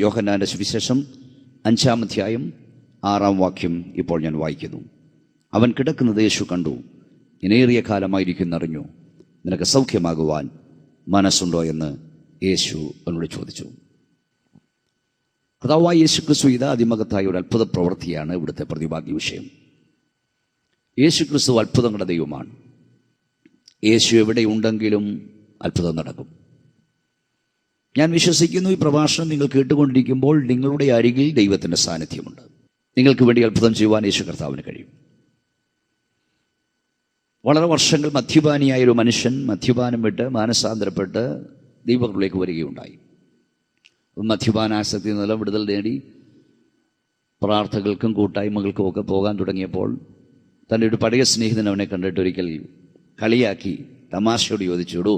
യോഹന്നാന്റെ സുവിശേഷം 5-ാം അധ്യായം 6-ാം വാക്യം ഇപ്പോൾ ഞാൻ വായിക്കുന്നു. അവൻ കിടക്കുന്നത് യേശു കണ്ടു. ഇനേറിയ കാലമായിരിക്കുന്നറിഞ്ഞു. നിനക്ക് സൗഖ്യമാകുവാൻ മനസ്സുണ്ടോ എന്ന് യേശു അവനോട് ചോദിച്ചു. കർത്താവായ യേശു ക്രിസ്തു ചെയ്ത അതിമഹത്തായ ഒരു അത്ഭുത പ്രവൃത്തിയാണ് ഇവിടുത്തെ പ്രതിപാദ്യ വിഷയം. യേശു ക്രിസ്തു അത്ഭുതങ്ങളുടെ ദൈവമാണ്. യേശു എവിടെയുണ്ടെങ്കിലും അത്ഭുതം നടക്കും. ഞാൻ വിശ്വസിക്കുന്നു ഈ പ്രഭാഷണം നിങ്ങൾ കേട്ടുകൊണ്ടിരിക്കുമ്പോൾ നിങ്ങളുടെ അരികിൽ ദൈവത്തിൻ്റെ സാന്നിധ്യമുണ്ട്. നിങ്ങൾക്ക് വേണ്ടി അത്ഭുതം ചെയ്യുവാൻ യേശു കർത്താവിന് കഴിയും. വളരെ വർഷങ്ങൾ മദ്യപാനിയായൊരു മനുഷ്യൻ മദ്യപാനം വിട്ട് മാനസാന്തരപ്പെട്ട് ദൈവങ്ങളിലേക്ക് വരികയുണ്ടായി. മദ്യപാനാസക്തി നില വിടുതൽ നേടി പ്രാർത്ഥനകൾക്കും കൂട്ടായ്മകൾക്കും ഒക്കെ പോകാൻ തുടങ്ങിയപ്പോൾ തൻ്റെ ഒരു പഴയ സ്നേഹിതൻ അവനെ കണ്ടിട്ട് ഒരിക്കൽ കളിയാക്കി തമാശയോട് ചോദിച്ചുവിടൂ,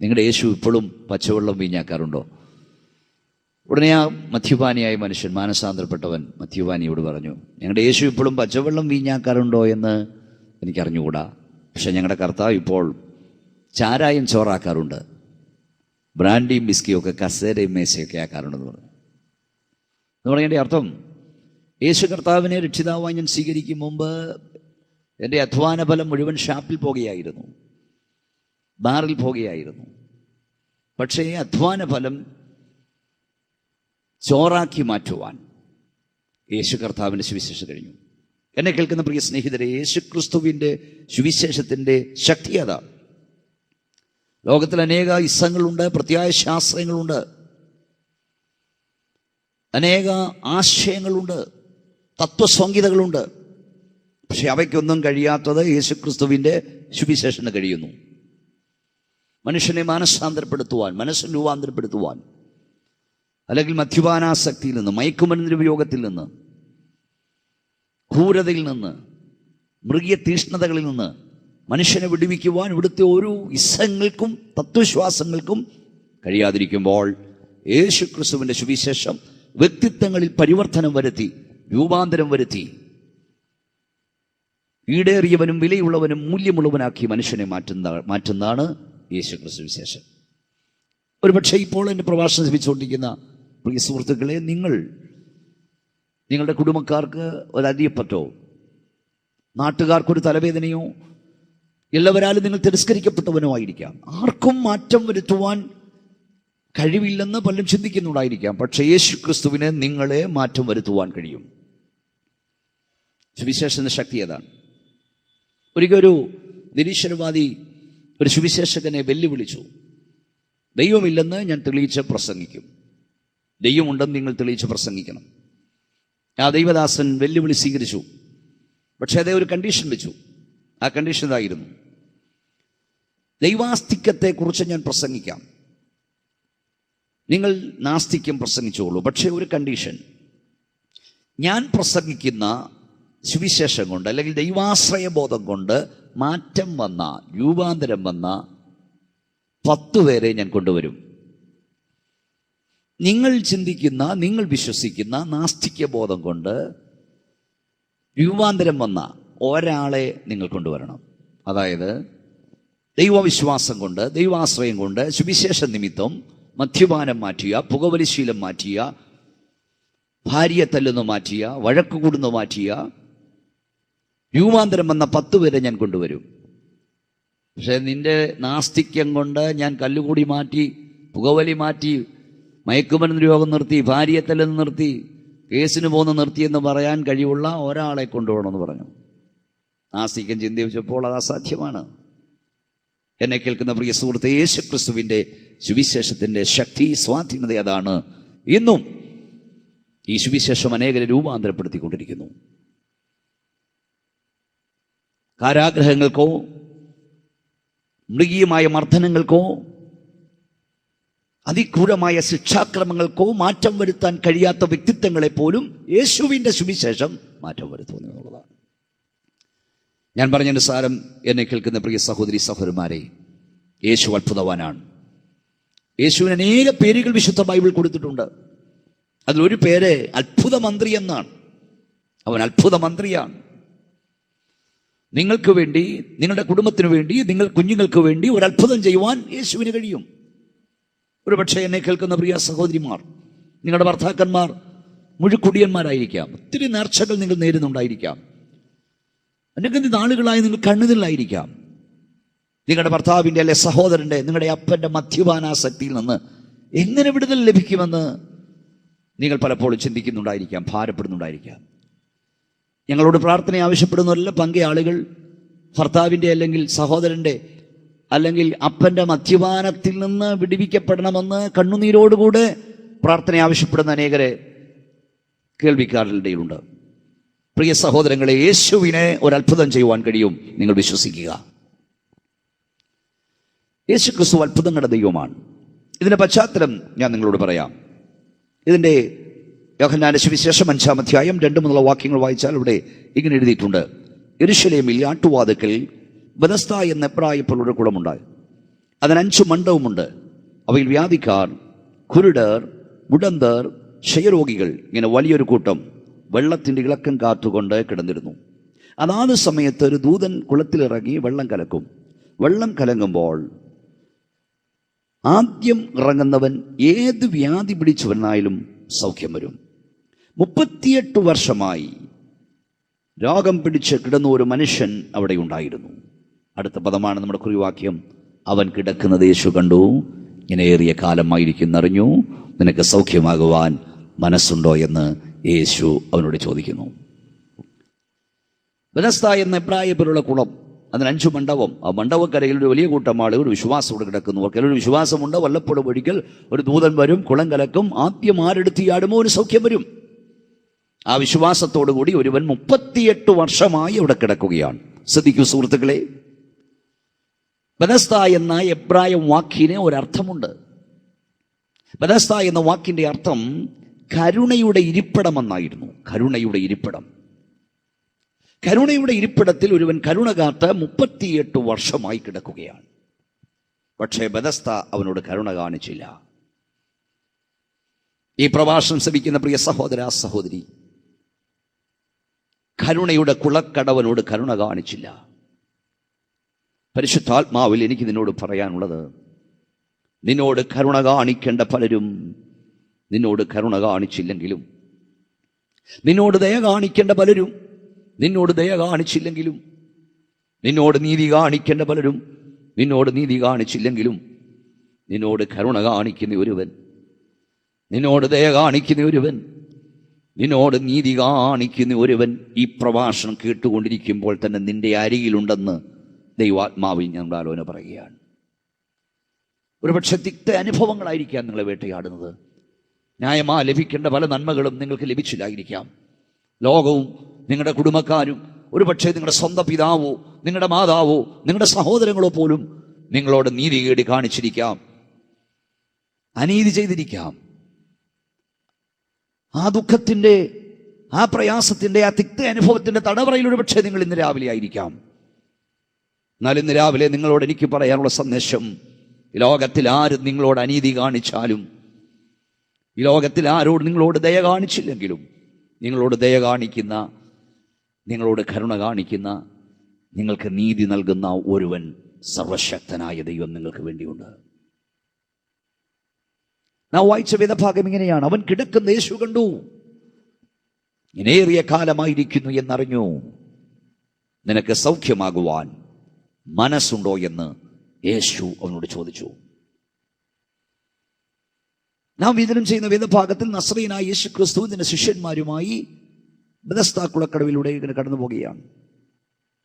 നിങ്ങളുടെ യേശു ഇപ്പോഴും പച്ചവെള്ളം വീഞ്ഞാക്കാറുണ്ടോ? ഉടനെ ആ മദ്യപാനിയായ മനുഷ്യൻ, മാനസാന്തരപ്പെട്ടവൻ മദ്യപാനിയോട് പറഞ്ഞു, ഞങ്ങളുടെ യേശു ഇപ്പോഴും പച്ചവെള്ളം വീഞ്ഞാക്കാറുണ്ടോ എന്ന് എനിക്കറിഞ്ഞുകൂടാ. പക്ഷെ ഞങ്ങളുടെ കർത്താവ് ഇപ്പോൾ ചാരായം ചോറാക്കാറുണ്ട്, ബ്രാൻഡിയും ബിസ്കിയും ഒക്കെ കസേരയും മേശയൊക്കെ ആക്കാറുണ്ടെന്ന് പറഞ്ഞു. എന്ന് പറഞ്ഞതിൻ്റെ അർത്ഥം, യേശു കർത്താവിനെ രക്ഷിതാവായി ഞാൻ സ്വീകരിക്കും മുമ്പ് എൻ്റെ അധ്വാന ഫലം മുഴുവൻ ഷാപ്പിൽ പോകുകയായിരുന്നു, ബാറിൽ പോകുകയായിരുന്നു. പക്ഷേ അധ്വാന ഫലം ചോറാക്കി മാറ്റുവാൻ യേശു കർത്താവിൻ്റെ സുവിശേഷം കഴിഞ്ഞു. എന്നെ കേൾക്കുന്ന പ്രിയ സ്നേഹിതരെ, യേശു ക്രിസ്തുവിൻ്റെ സുവിശേഷത്തിൻ്റെ ശക്തി അതാണ്. ലോകത്തിൽ അനേക ഇസ്സങ്ങളുണ്ട്, പ്രത്യാശാസ്ത്രങ്ങളുണ്ട്, അനേക ആശയങ്ങളുണ്ട്, തത്വസംഹിതകളുണ്ട്. പക്ഷെ അവയ്ക്കൊന്നും കഴിയാത്തത് യേശു ക്രിസ്തുവിൻ്റെ സുവിശേഷത്തിന് കഴിയുന്നു. മനുഷ്യനെ മാനസാന്തരപ്പെടുത്തുവാൻ, മനസ്സിനെ രൂപാന്തരപ്പെടുത്തുവാൻ, അല്ലെങ്കിൽ മദ്യപാനാസക്തിയിൽ നിന്ന്, മയക്കുമരുന്നിന്റെ ഉപയോഗത്തിൽ നിന്ന്, ക്രൂരതയിൽ നിന്ന്, മൃഗീയ തീഷ്ണതകളിൽ നിന്ന് മനുഷ്യനെ വിടുവിക്കുവാൻ ഇവിടുത്തെ ഓരോ ഇസ്സങ്ങൾക്കും തത്വവിശ്വാസങ്ങൾക്കും കഴിയാതിരിക്കുമ്പോൾ യേശു ക്രിസ്തുവിൻ്റെ സുവിശേഷം വ്യക്തിത്വങ്ങളിൽ പരിവർത്തനം വരുത്തി, രൂപാന്തരം വരുത്തി, ഈടേറിയവനും വിലയുള്ളവനും മൂല്യമുള്ളവനാക്കി മനുഷ്യനെ മാറ്റുന്നതാണ് യേശു ക്രിസ്തു വിശേഷം. ഒരുപക്ഷെ ഇപ്പോൾ എൻ്റെ പ്രഭാഷണം ശ്രമിച്ചുകൊണ്ടിരിക്കുന്ന പ്രിയ സുഹൃത്തുക്കളെ, നിങ്ങളുടെ കുടുംബക്കാർക്ക് ഒരടിയപ്പറ്റോ, നാട്ടുകാർക്കൊരു തലവേദനയോ, എല്ലാവരാലും നിങ്ങൾ തിരസ്കരിക്കപ്പെട്ടവനോ ആയിരിക്കാം. ആർക്കും മാറ്റം വരുത്തുവാൻ കഴിവില്ലെന്ന് പലരും ചിന്തിക്കുന്നുണ്ടായിരിക്കാം. പക്ഷേ യേശു ക്രിസ്തുവിനെ നിങ്ങളെ മാറ്റം വരുത്തുവാൻ കഴിയും. സുവിശേഷത്തിന്റെ ശക്തി അതാണ്. ഒരിക്കൽ ഒരു നിരീശ്വരവാദി ഒരു സുവിശേഷകനെ വെല്ലുവിളിച്ചു, ദൈവമില്ലെന്ന് ഞാൻ തെളിയിച്ച് പ്രസംഗിക്കും, ദൈവമുണ്ടെന്ന് നിങ്ങൾ തെളിയിച്ച് പ്രസംഗിക്കണം. ആ ദൈവദാസൻ വെല്ലുവിളി സ്വീകരിച്ചു. പക്ഷേ അതേ ഒരു കണ്ടീഷൻ വെച്ചു. ആ കണ്ടീഷൻ ഇതായിരുന്നു: ദൈവാസ്തിക്യത്തെക്കുറിച്ച് ഞാൻ പ്രസംഗിക്കാം, നിങ്ങൾ നാസ്തിക്യം പ്രസംഗിച്ചോളൂ. പക്ഷേ ഒരു കണ്ടീഷൻ, ഞാൻ പ്രസംഗിക്കുന്ന സുവിശേഷം കൊണ്ട് അല്ലെങ്കിൽ ദൈവാശ്രയ ബോധം കൊണ്ട് മാറ്റം വന്ന, രൂപാന്തരം വന്ന 10 പേരെ ഞാൻ കൊണ്ടുവരും. നിങ്ങൾ ചിന്തിക്കുന്ന, നിങ്ങൾ വിശ്വസിക്കുന്ന നാസ്തിക്യ ബോധം കൊണ്ട് രൂപാന്തരം വന്ന ഒരാളെ നിങ്ങൾ കൊണ്ടുവരണം. അതായത് ദൈവവിശ്വാസം കൊണ്ട്, ദൈവാശ്രയം കൊണ്ട്, സുവിശേഷ നിമിത്തം മദ്യപാനം മാറ്റിയ, പുകവലിശീലം മാറ്റിയ, ഭാര്യയെ തല്ലുന്നു മാറ്റിയ, വഴക്ക് കൂടുന്നു മാറ്റിയ, രൂപാന്തരം വന്ന 10 പേരെ ഞാൻ കൊണ്ടുവരും. പക്ഷെ നിന്റെ നാസ്തിക്യം കൊണ്ട് ഞാൻ കല്ലുകൂടി മാറ്റി, പുകവലി മാറ്റി, മയക്കുമരുന്ന് രോഗം നിർത്തി, ഭാര്യയെ തല്ലുന്നു നിർത്തി, കേസിന് പോകുന്ന നിർത്തിയെന്ന് പറയാൻ കഴിവുള്ള ഒരാളെ കൊണ്ടുപോകണമെന്ന് പറഞ്ഞു. നാസ്തിക്യം ചിന്തിച്ചപ്പോൾ അത് അസാധ്യമാണ്. എന്നെ കേൾക്കുന്ന പ്രിയ സുഹൃത്തെ, യേശു ക്രിസ്തുവിൻ്റെ സുവിശേഷത്തിൻ്റെ ശക്തി, സ്വാധീനത അതാണ്. ഇന്നും ഈ സുവിശേഷം അനേകരെ രൂപാന്തരപ്പെടുത്തിക്കൊണ്ടിരിക്കുന്നു. കാരാഗ്രഹങ്ങൾക്കോ മൃഗീയമായ മർദ്ദനങ്ങൾക്കോ അതിക്രൂരമായ ശിക്ഷാക്രമങ്ങൾക്കോ മാറ്റം വരുത്താൻ കഴിയാത്ത വ്യക്തിത്വങ്ങളെപ്പോലും യേശുവിൻ്റെ സുവിശേഷം മാറ്റം വരുത്തുന്നു എന്നുള്ളതാണ്. ഞാൻ പറഞ്ഞതിൻ്റെ സാരം, എന്നെ കേൾക്കുന്ന പ്രിയ സഹോദരി സഹോദരന്മാരെ, യേശു അത്ഭുതവാനാണ്. യേശുവിന് അനേക പേരുകൾ വിശുദ്ധ ബൈബിൾ കൊടുത്തിട്ടുണ്ട്. അതിലൊരു പേര് അത്ഭുത മന്ത്രി എന്നാണ്. അവൻ അത്ഭുത മന്ത്രിയാണ്. നിങ്ങൾക്ക് വേണ്ടി, നിങ്ങളുടെ കുടുംബത്തിന് വേണ്ടി, നിങ്ങൾ കുഞ്ഞുങ്ങൾക്ക് വേണ്ടി ഒരു അത്ഭുതം ചെയ്യുവാൻ യേശുവിന് കഴിയും. ഒരു പക്ഷേ എന്നെ കേൾക്കുന്ന പ്രിയ സഹോദരിമാർ, നിങ്ങളുടെ ഭർത്താക്കന്മാർ മുഴുക്കുടിയന്മാരായിരിക്കാം. ഒത്തിരി നേർച്ചകൾ നിങ്ങൾ നേരുന്നുണ്ടായിരിക്കാം. അനവധി നാളുകളായി നിങ്ങൾ കണ്ണുനീരിലായിരിക്കാം. നിങ്ങളുടെ ഭർത്താവിൻ്റെ അല്ലെ സഹോദരൻ്റെ, നിങ്ങളുടെ അപ്പൻ്റെ മദ്യപാനാസക്തിയിൽ നിന്ന് എങ്ങനെ വിടുതൽ ലഭിക്കുമെന്ന് നിങ്ങൾ പലപ്പോഴും ചിന്തിക്കുന്നുണ്ടായിരിക്കാം, ഭാരപ്പെടുന്നുണ്ടായിരിക്കാം. ഞങ്ങളോട് പ്രാർത്ഥന ആവശ്യപ്പെടുന്നവരെല്ലാം പങ്കെ ആളുകൾ ഭർത്താവിൻ്റെ അല്ലെങ്കിൽ സഹോദരൻ്റെ അല്ലെങ്കിൽ അപ്പൻ്റെ മദ്യപാനത്തിൽ നിന്ന് വിടുവിക്കപ്പെടണമെന്ന് കണ്ണുനീരോടുകൂടെ പ്രാർത്ഥന ആവശ്യപ്പെടുന്ന അനേകരെ കേൾവിക്കാരുടെ ഇടയിലുണ്ട്. പ്രിയ സഹോദരങ്ങളെ, യേശുവിനെ ഒരത്ഭുതം ചെയ്യുവാൻ കഴിയും. നിങ്ങൾ വിശ്വസിക്കുക. യേശു ക്രിസ്തു അത്ഭുതങ്ങളുടെ ദൈവമാണ്. ഇതിൻ്റെ പശ്ചാത്തലം ഞാൻ നിങ്ങളോട് പറയാം. ഇതിൻ്റെ യോഹന്നാന്റെ സുവിശേഷം 5-ാം അധ്യായം 2 മുതലുള്ള വാക്യങ്ങൾ വായിച്ചാൽ ഇവിടെ ഇങ്ങനെ എഴുതിയിട്ടുണ്ട്: യെരൂശലേമിൽ ആട്ടുവാതിക്കൽ ബെഥസ്ദ എന്ന എബ്രായപ്പുള്ളൊരു കുളമുണ്ടായി. അതിന് 5 മണ്ഡപമുണ്ട്. അവയിൽ വ്യാധിക്കാർ, കുരുടർ, മുടന്തർ, ക്ഷയരോഗികൾ ഇങ്ങനെ വലിയൊരു കൂട്ടം വെള്ളത്തിൻ്റെ ഇളക്കം കാത്തുകൊണ്ട് കിടന്നിരുന്നു. അതാത് സമയത്ത് ഒരു ദൂതൻ കുളത്തിലിറങ്ങി വെള്ളം കലക്കും. വെള്ളം കലങ്ങുമ്പോൾ ആദ്യം ഇറങ്ങുന്നവൻ ഏത് വ്യാധി പിടിച്ചവനായാലും സൗഖ്യം വരും. 38 വർഷമായി രോഗം പിടിച്ച് കിടന്ന ഒരു മനുഷ്യൻ അവിടെ ഉണ്ടായിരുന്നു. അടുത്ത പദമാണ് നമ്മുടെ കുറിവാക്യം: അവൻ കിടക്കുന്നത് യേശു കണ്ടു, ഇങ്ങനെ ഏറിയ കാലമായിരിക്കുന്നറിഞ്ഞു, നിനക്ക് സൗഖ്യമാകുവാൻ മനസ്സുണ്ടോ എന്ന് യേശു അവനോട് ചോദിക്കുന്നു. ബെഥസ്ദ എന്ന എബ്രായപ്പേരുള്ള കുളം, അതിന് 5 മണ്ഡപം. ആ മണ്ഡപക്കരയിൽ ഒരു വലിയ കൂട്ടം ആളുകൾ ഒരു വിശ്വാസത്തോടെ കിടക്കുന്നു. അവർക്കെല്ലാം വിശ്വാസമുണ്ട്, വല്ലപ്പോഴും ഒരിക്കൽ ഒരു ദൂതൻ വരും, കുളം കലക്കും, ആദ്യം ആരെടുത്തിയാടുമോ ഒരു സൗഖ്യം വരും. ആ വിശ്വാസത്തോടു കൂടി ഒരുവൻ 38 വർഷമായി അവിടെ കിടക്കുകയാണ്. ശ്രദ്ധിക്കൂ സുഹൃത്തുക്കളെ, ബെഥസ്ദ എന്ന എബ്രായ വാക്കിന് ഒരർത്ഥമുണ്ട്. ബെഥസ്ദ എന്ന വാക്കിൻ്റെ അർത്ഥം കരുണയുടെ ഇരിപ്പിടം എന്നായിരുന്നു. കരുണയുടെ ഇരിപ്പിടം. കരുണയുടെ ഇരിപ്പിടത്തിൽ ഒരുവൻ കരുണ കാത്ത് 38 വർഷമായി കിടക്കുകയാണ്. പക്ഷേ ബെഥസ്ദ അവനോട് കരുണ കാണിച്ചില്ല. ഈ പ്രഭാഷണം ശ്രവിക്കുന്ന പ്രിയ സഹോദര സഹോദരി, കരുണയുടെ കുളക്കടവനോട് കരുണ കാണിച്ചില്ല. പരിശുദ്ധാത്മാവിൽ എനിക്ക് നിന്നോട് പറയാനുള്ളത്, നിന്നോട് കരുണ കാണിക്കേണ്ട പലരും നിന്നോട് കരുണ കാണിച്ചില്ലെങ്കിലും, നിന്നോട് ദയ കാണിക്കേണ്ട പലരും നിന്നോട് ദയ കാണിച്ചില്ലെങ്കിലും, നിന്നോട് നീതി കാണിക്കേണ്ട പലരും നിന്നോട് നീതി കാണിച്ചില്ലെങ്കിലും, നിന്നോട് കരുണ കാണിക്കുന്ന ഒരുവൻ, നിന്നോട് ദയ കാണിക്കുന്ന ഒരുവൻ, നിന്നോട് നീതി കാണിക്കുന്ന ഒരുവൻ ഈ പ്രഭാഷണം കേട്ടുകൊണ്ടിരിക്കുമ്പോൾ തന്നെ നിന്റെ അരികിലുണ്ടെന്ന് ദൈവാത്മാവിൽ ഞങ്ങൾ ആലോചന പറയുകയാണ്. ഒരുപക്ഷെ തിക്ത അനുഭവങ്ങളായിരിക്കാം നിങ്ങളെ വേട്ടയാടുന്നത്. ന്യായമായി ലഭിക്കേണ്ട പല നന്മകളും നിങ്ങൾക്ക് ലഭിച്ചില്ലായിരിക്കാം. ലോകവും നിങ്ങളുടെ കുടുംബക്കാരും, ഒരുപക്ഷെ നിങ്ങളുടെ സ്വന്തം പിതാവോ നിങ്ങളുടെ മാതാവോ നിങ്ങളുടെ സഹോദരങ്ങളോ പോലും നിങ്ങളോട് നീതികേട് കാണിച്ചിരിക്കാം, അനീതി ചെയ്തിരിക്കാം. ആ ദുഃഖത്തിൻ്റെ, ആ പ്രയാസത്തിൻ്റെ, ആ തിക്ത അനുഭവത്തിൻ്റെ തടവറയിൽ ഒരുപക്ഷെ നിങ്ങൾ ഇന്ന് രാവിലെ ആയിരിക്കാം. എന്നാൽ ഇന്ന് രാവിലെ നിങ്ങളോട് എനിക്ക് പറയാനുള്ള സന്ദേശം, ഈ ലോകത്തിൽ ആരും നിങ്ങളോട് അനീതി കാണിച്ചാലും, ഈ ലോകത്തിൽ ആരോട് നിങ്ങളോട് ദയ കാണിച്ചില്ലെങ്കിലും, നിങ്ങളോട് ദയ കാണിക്കുന്ന, നിങ്ങളോട് കരുണ കാണിക്കുന്ന, നിങ്ങൾക്ക് നീതി നൽകുന്ന ഒരുവൻ, സർവശക്തനായ ദൈവം നിങ്ങൾക്ക് വേണ്ടിയുണ്ട്. നാം വായിച്ച വേദഭാഗം ഇങ്ങനെയാണ്: അവൻ കിടക്കുന്ന യേശു കണ്ടു, ഇനേറിയ കാലമായിരിക്കുന്നു എന്നറിഞ്ഞു, നിനക്ക് സൗഖ്യമാകുവാൻ മനസ്സുണ്ടോ എന്ന് യേശു അവനോട് ചോദിച്ചു. നാം വിചാരം ചെയ്യുന്ന വേദഭാഗത്തിൽ നസ്രയനായ യേശു ക്രിസ്തു ഇതിന്റെ ശിഷ്യന്മാരുമായി ബെഥസ്ദ കുളക്കടവിലൂടെ ഇങ്ങനെ കടന്നു പോകുകയാണ്.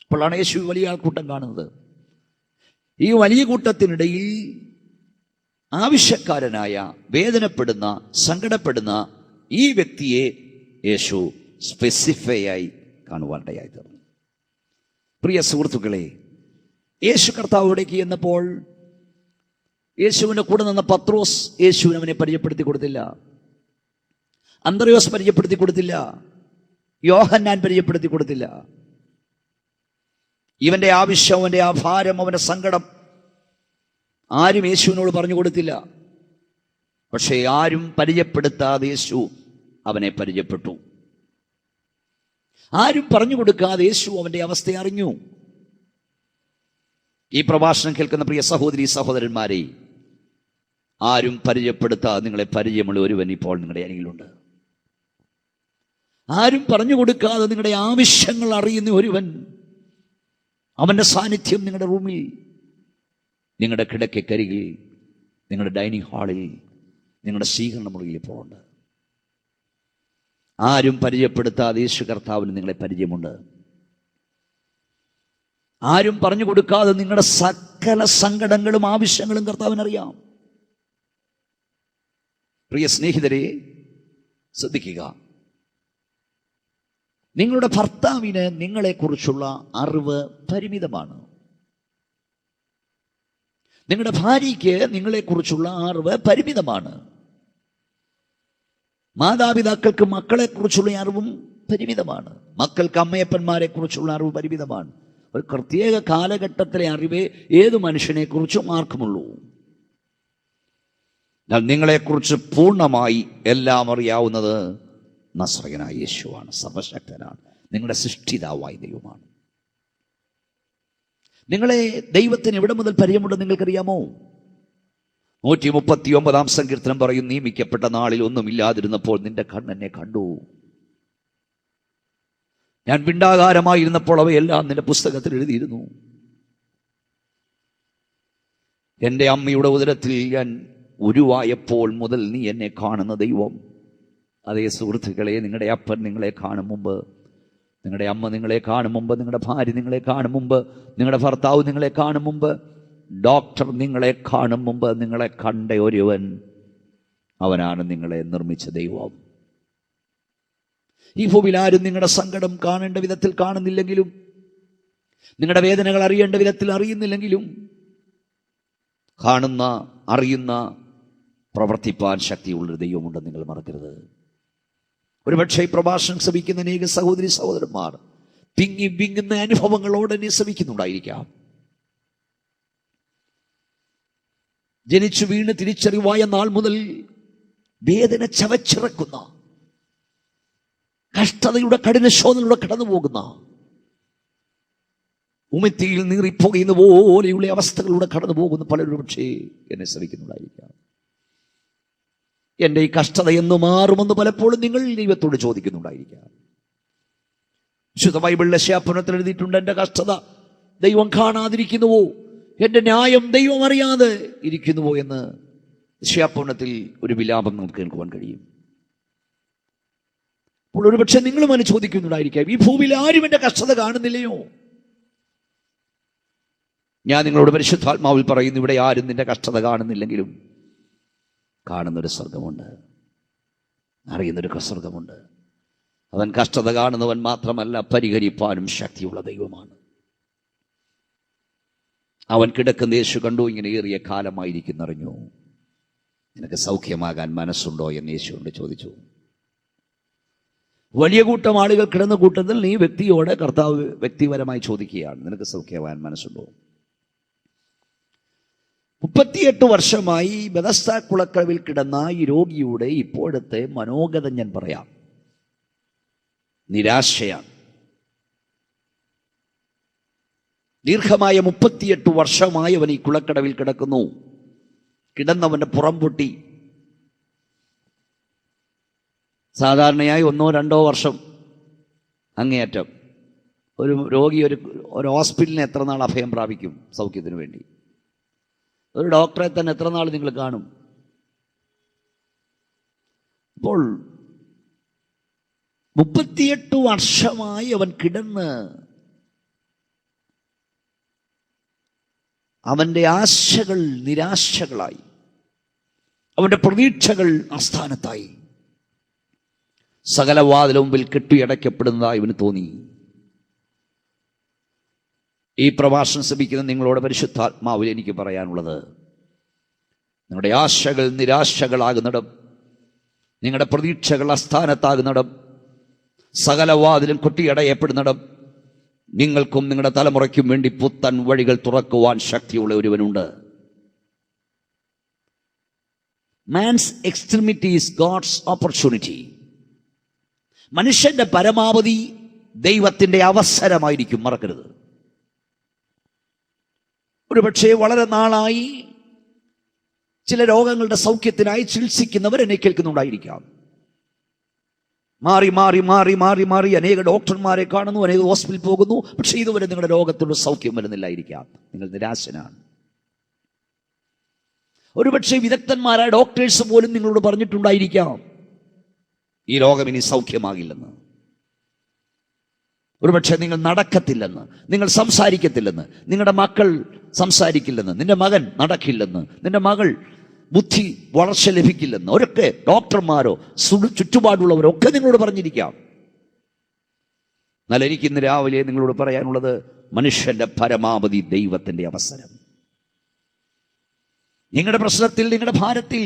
അപ്പോഴാണ് യേശു വലിയ ആൾക്കൂട്ടം കാണുന്നത്. ഈ വലിയ കൂട്ടത്തിനിടയിൽ ആവശ്യക്കാരനായ, വേദനപ്പെടുന്ന, സങ്കടപ്പെടുന്ന ഈ വ്യക്തിയെ യേശു സ്പെസിഫൈ ആയി കാണുവാനിടയായി തീർന്നു. പ്രിയ സുഹൃത്തുക്കളെ, യേശു കർത്താവിലേക്ക് എന്നപ്പോൾ യേശുവിൻ്റെ കൂടെ നിന്ന പത്രോസ് യേശുവിന് അവനെ പരിചയപ്പെടുത്തി കൊടുത്തില്ല. അന്ത്രയോസ് പരിചയപ്പെടുത്തി കൊടുത്തില്ല. യോഹന്നാൻ പരിചയപ്പെടുത്തി കൊടുത്തില്ല. ഇവന്റെ ആവശ്യം, അവന്റെ ആ ഭാരം, അവന്റെ സങ്കടം ആരും യേശുവിനോട് പറഞ്ഞു കൊടുത്തില്ല. പക്ഷേ ആരും പരിചയപ്പെടുത്താതെ യേശു അവനെ പരിചയപ്പെട്ടു. ആരും പറഞ്ഞു കൊടുക്കാതെ യേശു അവന്റെ അവസ്ഥ അറിഞ്ഞു. ഈ പ്രഭാഷണം കേൾക്കുന്ന പ്രിയ സഹോദരി സഹോദരന്മാരെ, ആരും പരിചയപ്പെടുത്താതെ നിങ്ങളെ പരിചയമുള്ള ഒരുവൻ ഇപ്പോൾ നിങ്ങളുടെ അരികിലുണ്ട്. ആരും പറഞ്ഞു കൊടുക്കാതെ നിങ്ങളുടെ ആവശ്യങ്ങൾ അറിയുന്ന ഒരുവൻ, അവൻ്റെ സാന്നിധ്യം നിങ്ങളുടെ റൂമിൽ, നിങ്ങളുടെ കിടക്കക്കരികിൽ, നിങ്ങളുടെ ഡൈനിങ് ഹാളിൽ, നിങ്ങളുടെ സ്വീകരണ മുറിയിൽ ഇപ്പോൾ ഉണ്ട്. ആരും പരിചയപ്പെടുത്താതെ യേശു കർത്താവിന് നിങ്ങളെ പരിചയമുണ്ട്. ആരും പറഞ്ഞു കൊടുക്കാതെ നിങ്ങളുടെ സകല സങ്കടങ്ങളും ആവശ്യങ്ങളും കർത്താവിനറിയാം. പ്രിയ സ്നേഹിതരെ, ശ്രദ്ധിക്കുക. നിങ്ങളുടെ ഭർത്താവിന് നിങ്ങളെക്കുറിച്ചുള്ള അറിവ് പരിമിതമാണ്. നിങ്ങളുടെ ഭാര്യയ്ക്ക് നിങ്ങളെക്കുറിച്ചുള്ള അറിവ് പരിമിതമാണ്. മാതാപിതാക്കൾക്ക് മക്കളെക്കുറിച്ചുള്ള അറിവും പരിമിതമാണ്. മക്കൾക്ക് അമ്മയപ്പന്മാരെ കുറിച്ചുള്ള അറിവ് പരിമിതമാണ്. ഒരു പ്രത്യേക കാലഘട്ടത്തിലെ അറിവേ ഏത് മനുഷ്യനെക്കുറിച്ചും ആർക്കുമുള്ളൂ. എന്നാൽ നിങ്ങളെക്കുറിച്ച് പൂർണ്ണമായി എല്ലാം അറിയാവുന്നത് നസ്രയനായ യേശുവാണ്. സർവശക്തനാണ്. നിങ്ങളുടെ സൃഷ്ടിതാവായ ദൈവമാണ്. നിങ്ങളെ ദൈവത്തിന് എവിടെ മുതൽ പരിചയമുണ്ടെന്ന് നിങ്ങൾക്കറിയാമോ? 139 സങ്കീർത്തനം പറയും, നിയമിക്കപ്പെട്ട നാളിൽ ഒന്നുമില്ലാതിരുന്നപ്പോൾ നിന്റെ കണ്ണെന്നെ കണ്ടു. ഞാൻ പിണ്ടാകാരമായിരുന്നപ്പോൾ അവയെല്ലാം നിന്റെ പുസ്തകത്തിൽ എഴുതിയിരുന്നു. എൻ്റെ അമ്മയുടെ ഉദരത്തിൽ ഞാൻ ഉരുവായപ്പോൾ മുതൽ നീ എന്നെ കാണുന്ന ദൈവം. അതേ സുഹൃത്തുക്കളെ, നിങ്ങളുടെ അപ്പൻ നിങ്ങളെ കാണും മുമ്പ്, നിങ്ങളുടെ അമ്മ നിങ്ങളെ കാണും മുമ്പ്, നിങ്ങളുടെ ഭാര്യ നിങ്ങളെ കാണും മുമ്പ്, നിങ്ങളുടെ ഭർത്താവ് നിങ്ങളെ കാണും മുമ്പ്, ഡോക്ടർ നിങ്ങളെ കാണും മുമ്പ് നിങ്ങളെ കണ്ട ഒരുവൻ, അവനാണ് നിങ്ങളെ നിർമ്മിച്ച ദൈവം. ഈ ഭൂമിയിൽ ആരും നിങ്ങളുടെ സങ്കടം കാണേണ്ട വിധത്തിൽ കാണുന്നില്ലെങ്കിലും, നിങ്ങളുടെ വേദനകൾ അറിയേണ്ട വിധത്തിൽ അറിയുന്നില്ലെങ്കിലും, കാണുന്ന, അറിയുന്ന, പ്രവർത്തിപ്പാൻ ശക്തിയുള്ളൊരു ദൈവമുണ്ടെന്ന് നിങ്ങൾ മറക്കരുത്. ഒരുപക്ഷെ ഈ പ്രഭാഷണം ശ്രമിക്കുന്ന അനേക സഹോദരി സഹോദരന്മാർ തിങ്ങി വിങ്ങുന്ന അനുഭവങ്ങളോടെ എന്നെ ശ്രമിക്കുന്നുണ്ടായിരിക്കാം. ജനിച്ചു വീണ് തിരിച്ചറിവായ നാൾ മുതൽ വേദന ചവച്ചിറക്കുന്ന, കഷ്ടതയുടെ കഠിനശോധനയിലൂടെ കടന്നു പോകുന്ന, ഉമിത്തിയിൽ നീറിപ്പോകുന്ന പോലെയുള്ള അവസ്ഥകളിലൂടെ കടന്നു പോകുന്ന പലരും പക്ഷേ എന്നെ ശ്രമിക്കുന്നുണ്ടായിരിക്കാം. എൻ്റെ ഈ കഷ്ടത എന്ന് മാറുമെന്ന് പലപ്പോഴും നിങ്ങൾ ദൈവത്തോട് ചോദിക്കുന്നുണ്ടായിരിക്കാം. വിശുദ്ധ ബൈബിളിലെ ശാപനത്തിൽ എഴുതിയിട്ടുണ്ട്, എൻ്റെ കഷ്ടത ദൈവം കാണാതിരിക്കുന്നുവോ, എൻ്റെ ന്യായം ദൈവം അറിയാതെ ഇരിക്കുന്നുവോ എന്ന് ശാപനത്തിൽ ഒരു വിലാപം നമുക്ക് കേൾക്കുവാൻ കഴിയും. അപ്പോൾ ഒരുപക്ഷെ നിങ്ങളും അതിന് ചോദിക്കുന്നുണ്ടായിരിക്കാം, ഈ ഭൂമിയിൽ ആരും എൻ്റെ കഷ്ടത കാണുന്നില്ലയോ? ഞാൻ നിങ്ങളോട് പരിശുദ്ധാത്മാവിൽ പറയുന്നു, ഇവിടെ ആരും നിന്റെ കഷ്ടത കാണുന്നില്ലെങ്കിലും കാണുന്നൊരു സ്വർഗമുണ്ട്, അറിയുന്നൊരു സ്വർഗമുണ്ട്. അവൻ കഷ്ടത കാണുന്നവൻ മാത്രമല്ല, പരിഹരിപ്പാനും ശക്തിയുള്ള ദൈവമാണ്. അവൻ കിടക്കുന്ന യേശു കണ്ടു, ഇങ്ങനെ ഏറിയ കാലമായിരിക്കുന്നറിഞ്ഞു, നിനക്ക് സൗഖ്യമാകാൻ മനസ്സുണ്ടോ എന്ന് യേശുവിനോട് ചോദിച്ചു. വലിയ കൂട്ടം ആളുകൾ കിടന്ന കൂട്ടത്തിൽ നീ വ്യക്തിയോടെ കർത്താവ് വ്യക്തിപരമായി ചോദിക്കുകയാണ്, നിനക്ക് സൗഖ്യമാകാൻ മനസ്സുണ്ടോ? 38 വർഷമായി ബെതസ്ദാ കുളക്കടവിൽ കിടന്ന ഈ രോഗിയുടെ ഇപ്പോഴത്തെ മനോഗത ഞാൻ പറയാം. നിരാശയാണ്. ദീർഘമായ 38 വർഷമായി അവൻ ഈ കുളക്കടവിൽ കിടക്കുന്നു. കിടന്നവന്റെ പുറം പൊട്ടി. സാധാരണയായി 1-2 വർഷം അങ്ങേയറ്റം ഒരു രോഗി ഒരു ഹോസ്പിറ്റലിന് എത്ര നാൾ അഭയം പ്രാപിക്കും സൗഖ്യത്തിന് വേണ്ടി? ഒരു ഡോക്ടറെ തന്നെ എത്ര നാൾ നിങ്ങൾ കാണും? അപ്പോൾ 38 വർഷമായി അവൻ കിടന്ന് അവൻ്റെ ആശകൾ നിരാശകളായി, അവൻ്റെ പ്രതീക്ഷകൾ അസ്ഥാനത്തായി, സകല വാതിലും മുമ്പിൽ കെട്ടിയടയ്ക്കപ്പെടുന്നതായി ഇവന് തോന്നി. ഈ പ്രഭാഷണം ശ്രമിക്കുന്ന നിങ്ങളോട് പരിശുദ്ധാത്മാവിൽ എനിക്ക് പറയാനുള്ളത്, നിങ്ങളുടെ ആശകൾ നിരാശകളാകുന്നിടം, നിങ്ങളുടെ പ്രതീക്ഷകൾ അസ്ഥാനത്താകുന്നിടം, സകല വാതിലും കൊട്ടിയടയപ്പെടുന്നിടം, നിങ്ങൾക്കും നിങ്ങളുടെ തലമുറയ്ക്കും വേണ്ടി പുത്തൻ വഴികൾ തുറക്കുവാൻ ശക്തിയുള്ള ഒരുവനുണ്ട്. Man's extremity is God's opportunity. മനുഷ്യന്റെ പരമാവധി ദൈവത്തിന്റെ അവസരമായിരിക്കും, മറക്കരുത്. ഒരുപക്ഷെ വളരെ നാളായി ചില രോഗങ്ങളുടെ സൗഖ്യത്തിനായി ചികിത്സിക്കുന്നവർ എന്നെ കേൾക്കുന്നുണ്ടായിരിക്കാം. മാറി മാറി മാറി മാറി മാറി അനേക ഡോക്ടർമാരെ കാണുന്നു, അനേക ഹോസ്പിറ്റലിൽ പോകുന്നു. പക്ഷേ ഇതുവരെ നിങ്ങളുടെ രോഗത്തിലുള്ള സൗഖ്യം വരുന്നില്ലായിരിക്കാം. നിങ്ങൾ നിരാശനാണ്. ഒരുപക്ഷെ വിദഗ്ധന്മാരായ ഡോക്ടേഴ്സ് പോലും നിങ്ങളോട് പറഞ്ഞിട്ടുണ്ടായിരിക്കാം ഈ രോഗം ഇനി സൗഖ്യമാകില്ലെന്ന്. ഒരുപക്ഷെ നിങ്ങൾ നടക്കത്തില്ലെന്ന്, നിങ്ങൾ സംസാരിക്കത്തില്ലെന്ന്, നിങ്ങളുടെ മക്കൾ സംസാരിക്കില്ലെന്ന്, നിന്റെ മകൻ നടക്കില്ലെന്ന്, നിന്റെ മകൾ ബുദ്ധി വളർച്ച ലഭിക്കില്ലെന്ന് ഒരൊക്കെ ഡോക്ടർമാരോ ചുറ്റുപാടുള്ളവരോ ഒക്കെ നിങ്ങളോട് പറഞ്ഞിരിക്കാം. എന്നാൽ എനിക്ക് ഇന്ന് രാവിലെ നിങ്ങളോട് പറയാനുള്ളത്, മനുഷ്യന്റെ പരമാവധി ദൈവത്തിന്റെ അവസരം. നിങ്ങളുടെ പ്രശ്നത്തിൽ, നിങ്ങളുടെ ഭാരത്തിൽ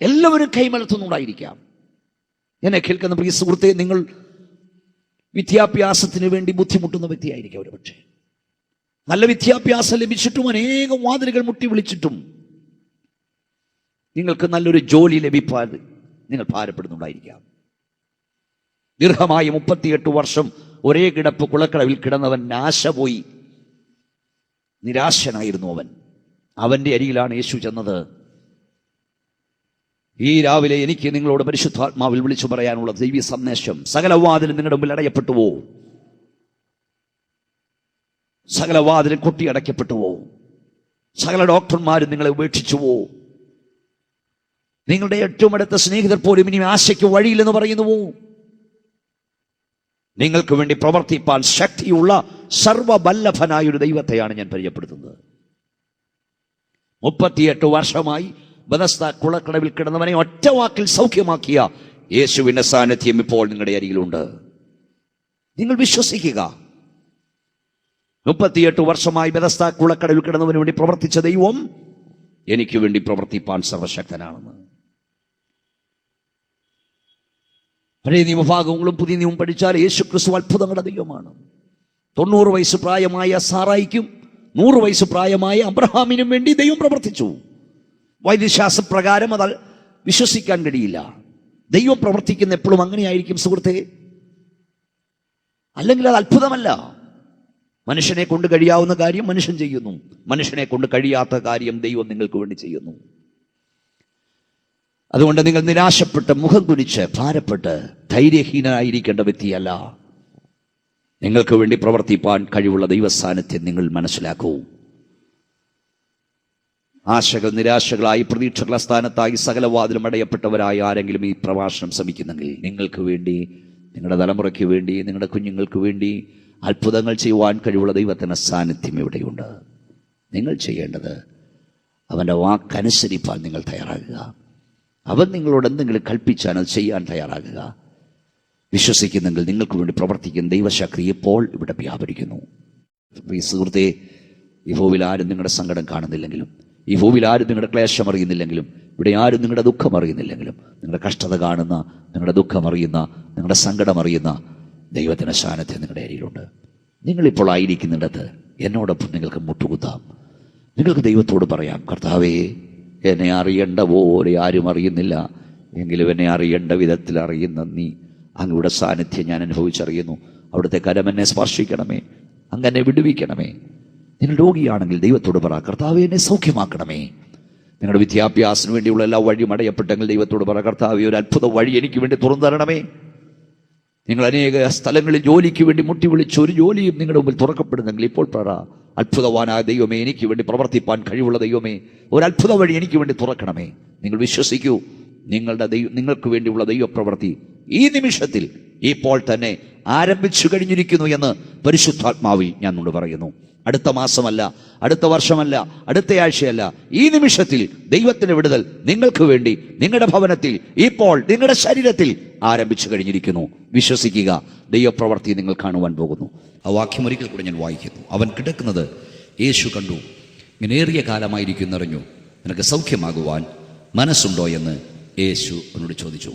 എല്ലാവരും കൈമലർത്തുന്നുണ്ടായിരിക്കാം. എന്നെ കേൾക്കുന്ന പ്രിയ സുഹൃത്തെ, നിങ്ങൾ വിദ്യാഭ്യാസത്തിന് വേണ്ടി ബുദ്ധിമുട്ടുന്ന വ്യക്തിയായിരിക്കും. ഒരുപക്ഷെ നല്ല വിദ്യാഭ്യാസം ലഭിച്ചിട്ടും അനേകം വാതിലുകൾ മുട്ടി വിളിച്ചിട്ടും നിങ്ങൾക്ക് നല്ലൊരു ജോലി ലഭിക്കാൻ നിങ്ങൾ ഭാരപ്പെടുന്നുണ്ടായിരിക്കാം. ദീർഘമായ 38 വർഷം ഒരേ കിടപ്പ് കുളക്കടവിൽ കിടന്നവൻ ആശ പോയി, നിരാശനായിരുന്നു അവൻ. അവന്റെ അരികിലാണ് യേശു ചെന്നത്. ഈ രാവിലെ എനിക്ക് നിങ്ങളോട് പരിശുദ്ധാത്മാവിൽ വിളിച്ചു പറയാനുള്ള ദൈവീയ സന്ദേശം, സകല വാതിലും നിങ്ങളുടെ മുമ്പിൽ അടയപ്പെട്ടുവോ? സകല വാതിലും കൊട്ടിയടയ്ക്കപ്പെട്ടുവോ? സകല ഡോക്ടർമാരും നിങ്ങളെ ഉപേക്ഷിച്ചുവോ? നിങ്ങളുടെ ഏറ്റവും അടുത്ത സ്നേഹിതർ പോലും ഇനി ആശയ്ക്ക് വഴിയില്ലെന്ന് പറയുന്നുവോ? നിങ്ങൾക്ക് വേണ്ടി പ്രവർത്തിപ്പാൻ ശക്തിയുള്ള സർവബല്ലഭനായൊരു ദൈവത്തെയാണ് ഞാൻ പരിചയപ്പെടുത്തുന്നത്. 38 വർഷമായി ബെഥസ്ദ കുളക്കടവിൽ കിടന്നവനെ ഒറ്റ വാക്കിൽ സൗഖ്യമാക്കിയ യേശുവിന്റെ സാന്നിധ്യം ഇപ്പോൾ നിങ്ങളുടെ അരികിലുണ്ട്. നിങ്ങൾ വിശ്വസിക്കുക. 38 വർഷമായി ബെഥസ്ദ കുളക്കടവിൽ കിടന്നവന് വേണ്ടി പ്രവർത്തിച്ച ദൈവം എനിക്ക് വേണ്ടി പ്രവർത്തിപ്പാൻ സർവശക്തനാണെന്ന്. പഴയ നിയമഭാഗങ്ങളും പുതിയ നിയമം പഠിച്ചാൽ യേശു ക്രിസ്തു അത്ഭുതങ്ങളുടെ ദൈവമാണ്. 90 വയസ്സ് പ്രായമായ സാറായിക്കും 100 വയസ്സ് പ്രായമായ അബ്രഹാമിനും വേണ്ടി ദൈവം പ്രവർത്തിച്ചു. വൈദ്യശാസ്ത്രപ്രകാരം അത് വിശ്വസിക്കാൻ കഴിയില്ല. ദൈവം പ്രവർത്തിക്കുന്ന എപ്പോഴും അങ്ങനെയായിരിക്കും സുഹൃത്തെ, അല്ലെങ്കിൽ അത് അത്ഭുതമല്ല. മനുഷ്യനെ കൊണ്ട് കഴിയാവുന്ന കാര്യം മനുഷ്യൻ ചെയ്യുന്നു, മനുഷ്യനെ കൊണ്ട് കഴിയാത്ത കാര്യം ദൈവം നിങ്ങൾക്ക് വേണ്ടി ചെയ്യുന്നു. അതുകൊണ്ട് നിങ്ങൾ നിരാശപ്പെട്ട് മുഖം കുനിച്ച് ഭാരപ്പെട്ട് ധൈര്യഹീനനായിരിക്കേണ്ട വ്യക്തിയല്ല. നിങ്ങൾക്ക് വേണ്ടി പ്രവർത്തിപ്പാൻ കഴിവുള്ള ദൈവസാന്നിധ്യം നിങ്ങൾ മനസ്സിലാക്കൂ. ആശകൾ നിരാശകളായി പ്രതീക്ഷകളുടെ സ്ഥാനത്തായി സകല വാതിലും അടയപ്പെട്ടവരായി ആരെങ്കിലും ഈ പ്രഭാഷണം ശ്രമിക്കുന്നെങ്കിൽ, നിങ്ങൾക്ക് വേണ്ടി, നിങ്ങളുടെ തലമുറയ്ക്ക് വേണ്ടി, നിങ്ങളുടെ കുഞ്ഞുങ്ങൾക്ക് വേണ്ടി അത്ഭുതങ്ങൾ ചെയ്യുവാൻ കഴിവുള്ള ദൈവത്തിൻ്റെ സാന്നിധ്യം ഇവിടെയുണ്ട്. നിങ്ങൾ ചെയ്യേണ്ടത് അവൻ്റെ വാക്കനുസരിപ്പാൻ നിങ്ങൾ തയ്യാറാകുക. അവൻ നിങ്ങളോട് എന്തെങ്കിലും കൽപ്പിച്ചാൽ അത് ചെയ്യാൻ തയ്യാറാകുക. വിശ്വസിക്കുന്നെങ്കിൽ നിങ്ങൾക്ക് വേണ്ടി പ്രവർത്തിക്കുന്ന ദൈവശക്തി ഇപ്പോൾ ഇവിടെ വ്യാപരിക്കുന്നു. ഈ സുഹൃത്തെ, ഈ ഭൂവിൽ ആരും നിങ്ങളുടെ സങ്കടം കാണുന്നില്ലെങ്കിലും, ഈ ഭൂവിൽ ആരും നിങ്ങളുടെ ക്ലേശം അറിയുന്നില്ലെങ്കിലും, ഇവിടെ ആരും നിങ്ങളുടെ ദുഃഖം അറിയുന്നില്ലെങ്കിലും, നിങ്ങളുടെ കഷ്ടത കാണുന്ന, നിങ്ങളുടെ ദുഃഖം അറിയുന്ന, നിങ്ങളുടെ സങ്കടം അറിയുന്ന ദൈവത്തിൻ്റെ സാന്നിധ്യം നിങ്ങളുടെ അരിയിലുണ്ട്. നിങ്ങളിപ്പോൾ ആയിരിക്കുന്നിടത്ത് എന്നോടൊപ്പം നിങ്ങൾക്ക് മുട്ടുകുത്താം. നിങ്ങൾക്ക് ദൈവത്തോട് പറയാം, കർത്താവേ, എന്നെ അറിയേണ്ട പോലെ ആരും അറിയുന്നില്ല, എങ്കിലും എന്നെ അറിയേണ്ട വിധത്തിൽ അറിയുന്ന നീ, അങ്ങയുടെ സാന്നിധ്യം ഞാൻ അനുഭവിച്ചറിയുന്നു. അവിടുത്തെ കരം എന്നെ സ്പർശിക്കണമേ, അങ്ങനെ വിടുവിക്കണമേ. നിങ്ങൾ രോഗിയാണെങ്കിൽ ദൈവത്തോട് പറ, കർത്താവേ, എന്നെ സൗഖ്യമാക്കണമേ. നിങ്ങളുടെ വിദ്യാഭ്യാസത്തിന് വേണ്ടിയുള്ള എല്ലാ വഴിയും അടയപ്പെട്ടെങ്കിൽ ദൈവത്തോട് പറ, കർത്താവേ, ഒരു അത്ഭുത വഴി എനിക്ക് വേണ്ടി തുറന്നു തരണമേ. നിങ്ങൾ അനേക സ്ഥലങ്ങളിൽ ജോലിക്ക് വേണ്ടി മുട്ടി വിളിച്ച് ഒരു ജോലിയും നിങ്ങളുടെ മുമ്പിൽ തുറക്കപ്പെടുന്നെങ്കിൽ ഇപ്പോൾ പറ, അത്ഭുതവാനായ ദൈവമേ, എനിക്ക് വേണ്ടി പ്രവർത്തിപ്പാൻ കഴിവുള്ള ദൈവമേ, ഒരു അത്ഭുത വഴി എനിക്ക് വേണ്ടി തുറക്കണമേ. നിങ്ങൾ വിശ്വസിക്കൂ, നിങ്ങൾക്ക് വേണ്ടിയുള്ള ദൈവപ്രവൃത്തി ഈ നിമിഷത്തിൽ ഇപ്പോൾ തന്നെ ആരംഭിച്ചു കഴിഞ്ഞിരിക്കുന്നു എന്ന് പരിശുദ്ധാത്മാവിൽ ഞാൻ നിങ്ങളോട് പറയുന്നു. അടുത്ത മാസമല്ല, അടുത്ത വർഷമല്ല, അടുത്ത ആഴ്ചയല്ല, ഈ നിമിഷത്തിൽ ദൈവത്തിന്റെ വിടുതൽ നിങ്ങൾക്ക് വേണ്ടി നിങ്ങളുടെ ഭവനത്തിൽ, ഇപ്പോൾ നിങ്ങളുടെ ശരീരത്തിൽ ആരംഭിച്ചു കഴിഞ്ഞിരിക്കുന്നു. വിശ്വസിക്കുക, ദൈവപ്രവൃത്തി നിങ്ങൾ കാണുവാൻ പോകുന്നു. ആ വാക്യം ഒരിക്കൽ കൂടെ ഞാൻ വായിക്കുന്നു. അവൻ കിടക്കുന്നത് യേശു കണ്ടു, ഇങ്ങനേറിയ കാലമായിരിക്കുന്നറിഞ്ഞു, നിനക്ക് സൗഖ്യമാകുവാൻ മനസ്സുണ്ടോ എന്ന് യേശു അവനോട് ചോദിച്ചു.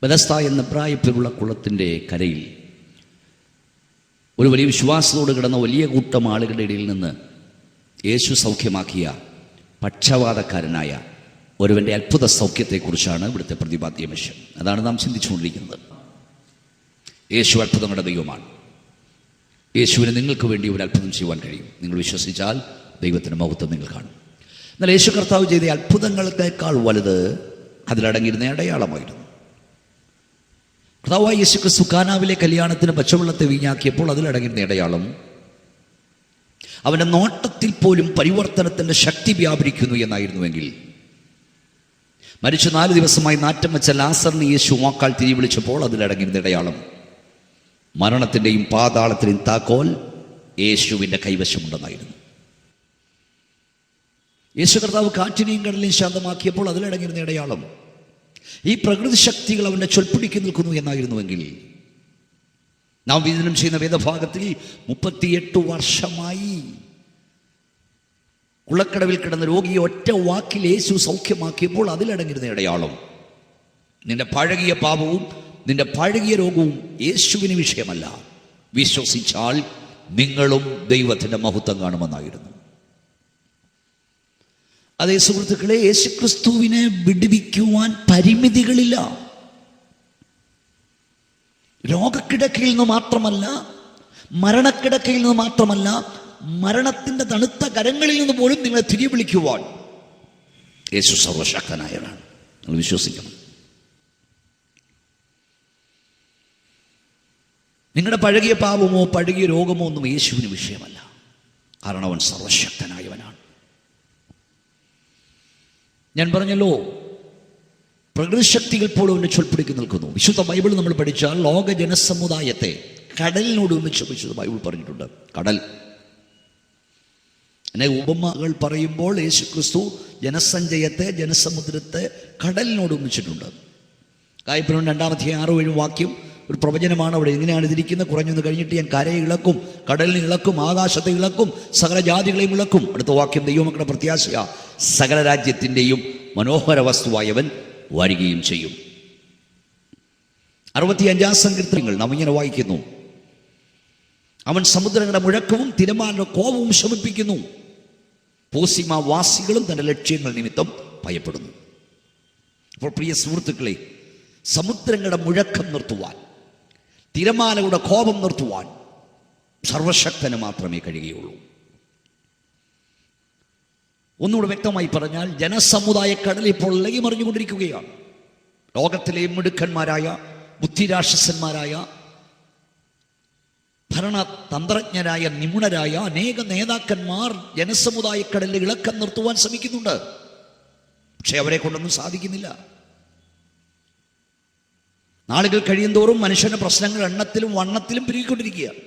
ബെഥസ്ദ എന്ന പ്രായത്തിലുള്ള കുളത്തിൻ്റെ കരയിൽ ഒരു വലിയ വിശ്വാസത്തോട് കിടന്ന വലിയ കൂട്ടം ആളുകളുടെ ഇടയിൽ നിന്ന് യേശു സൗഖ്യമാക്കിയ പക്ഷവാതക്കാരനായ ഒരുവൻ്റെ അത്ഭുത സൗഖ്യത്തെക്കുറിച്ചാണ് ഇവിടുത്തെ പ്രതിപാദ്യ വിഷയം. അതാണ് നാം ചിന്തിച്ചുകൊണ്ടിരിക്കുന്നത്. യേശു അത്ഭുതങ്ങളുടെ ദൈവമാണ്. യേശുവിന് നിങ്ങൾക്ക് വേണ്ടി ഒരു അത്ഭുതം ചെയ്യുവാൻ കഴിയും. നിങ്ങൾ വിശ്വസിച്ചാൽ ദൈവത്തിൻ്റെ മഹത്വം നിങ്ങൾ കാണും. എന്നാൽ യേശു കർത്താവ് ചെയ്ത അത്ഭുതങ്ങളെക്കാൾ വലുത് അതിലടങ്ങിയിരുന്ന അടയാളമായിരുന്നു. കർത്താവായ യേശു ക്രിസ്തു കാനാവിലെ കല്യാണത്തിന് പച്ചവെള്ളത്തെ വീഞ്ഞാക്കിയപ്പോൾ അതിലടങ്ങിയിരുന്ന അടയാളം അവൻ്റെ നോട്ടത്തിൽ പോലും പരിവർത്തനത്തിൻ്റെ ശക്തി വ്യാപരിക്കുന്നു എന്നായിരുന്നുവെങ്കിൽ, മരിച്ചു 4 ദിവസമായി നാറ്റം വെച്ച ലാസറിന് യേശു വാക്കാൽ തിരികെ വിളിച്ചപ്പോൾ അതിലടങ്ങിയിരുന്ന അടയാളം മരണത്തിൻ്റെയും പാതാളത്തിൻ്റെയും താക്കോൽ യേശുവിൻ്റെ കൈവശമുണ്ടെന്നായിരുന്നു. യേശു കർത്താവ് കാറ്റിനെയും കടലിനെയും ശാന്തമാക്കിയപ്പോൾ അതിലടങ്ങിയിരുന്ന അടയാളം ഈ പ്രകൃതി ശക്തികൾ അവൻ്റെ ചൊൽപ്പിടിക്ക് നിൽക്കുന്നു എന്നായിരുന്നുവെങ്കിൽ, നാം വിചിന്തനം ചെയ്യുന്ന വേദഭാഗത്തിൽ 38 വർഷമായി കുളക്കടവിൽ കിടന്ന രോഗിയെ ഒറ്റ വാക്കിൽ യേശു സൗഖ്യമാക്കിയപ്പോൾ അതിലടങ്ങിയിരുന്ന അടയാളം നിന്റെ പഴകിയ പാപവും നിന്റെ പഴകിയ രോഗവും യേശുവിന് വിഷയമല്ല, വിശ്വസിച്ചാൽ നിങ്ങളും ദൈവത്തിൻ്റെ മഹത്വം കാണുമെന്നായിരുന്നു. അതേ സുഹൃത്തുക്കളെ, യേശുക്രിസ്തുവിനെ വിടുവിക്കുവാൻ പരിമിതികളില്ല. രോഗക്കിടക്കയിൽ നിന്ന് മാത്രമല്ല, മരണക്കിടക്കയിൽ നിന്ന് മാത്രമല്ല, മരണത്തിൻ്റെ തണുത്ത കരങ്ങളിൽ നിന്ന് പോലും നിങ്ങളെ തിരികെ വിളിക്കുവാൻ യേശു സർവശക്തനായവനാണ്. നിങ്ങൾ വിശ്വസിക്കണം. നിങ്ങളുടെ പഴകിയ പാപമോ പഴകിയ രോഗമോ ഒന്നും യേശുവിന് വിഷയമല്ല. കാരണം അവൻ സർവശക്തനായവനാണ്. ഞാൻ പറഞ്ഞല്ലോ, പ്രകൃതിശക്തികൾ പോലും അവൻ്റെ ചൊൽപ്പിടിക്ക് നിൽക്കുന്നു. വിശുദ്ധ ബൈബിൾ നമ്മൾ പഠിച്ചാൽ ലോക ജനസമുദായത്തെ കടലിനോട് ഒന്നിച്ച് വിശുദ്ധ ബൈബിൾ പറഞ്ഞിട്ടുണ്ട്. കടൽ എന്നെ ഉപമകൾ പറയുമ്പോൾ യേശുക്രിസ്തു ജനസഞ്ചയത്തെ, ജനസമുദ്രത്തെ കടലിനോട് ഒന്നിച്ചിട്ടുണ്ട്. കായപ്പുരം 2-7 വാക്യം ഒരു പ്രവചനമാണ്. അവിടെ എങ്ങനെയാണ് ഇതിരിക്കുന്നത്? കുറഞ്ഞൊന്ന് കഴിഞ്ഞിട്ട് ഞാൻ കരയെ ഇളക്കും, കടലിനെ ഇളക്കും, ആകാശത്തെ ഇളക്കും, സകല ജാതികളെയും ഇളക്കും. അടുത്ത വാക്യം ദൈവമക്കളുടെ പ്രത്യാശയാ, സകല രാജ്യത്തിൻ്റെയും മനോഹര വസ്തുവായവൻ വരികയും ചെയ്യും. 65 സങ്കീർത്തനങ്ങൾ നാം ഇങ്ങനെ വായിക്കുന്നു, അവൻ സമുദ്രങ്ങളുടെ മുഴക്കവും തിരമാലയുടെ കോപവും ശമിപ്പിക്കുന്നു. പോസിമ വാസികളും തൻ്റെ ലക്ഷ്യങ്ങൾ നിമിത്തം ഭയപ്പെടുന്നു. അപ്പോൾ പ്രിയ സുഹൃത്തുക്കളെ, സമുദ്രങ്ങളുടെ മുഴക്കം നിർത്തുവാൻ, തിരമാലയുടെ കോപം നിർത്തുവാൻ സർവശക്തന് മാത്രമേ കഴിയുകയുള്ളൂ. ഒന്നുകൂടെ വ്യക്തമായി പറഞ്ഞാൽ, ജനസമുദായ കടൽ ഇപ്പോൾ ഇളകി മറിഞ്ഞുകൊണ്ടിരിക്കുകയാണ്. ലോകത്തിലെ മിടുക്കന്മാരായ, ബുദ്ധിരാക്ഷസന്മാരായ, ഭരണതന്ത്രജ്ഞരായ, നിപുണരായ അനേക നേതാക്കന്മാർ ജനസമുദായ കടലിൽ ഇളക്കം നിർത്തുവാൻ ശ്രമിക്കുന്നുണ്ട്. പക്ഷെ അവരെ കൊണ്ടൊന്നും സാധിക്കുന്നില്ല. നാളുകൾ കഴിയുന്തോറും മനുഷ്യന്റെ പ്രശ്നങ്ങൾ എണ്ണത്തിലും വണ്ണത്തിലും പെരുകിക്കൊണ്ടിരിക്കുകയാണ്.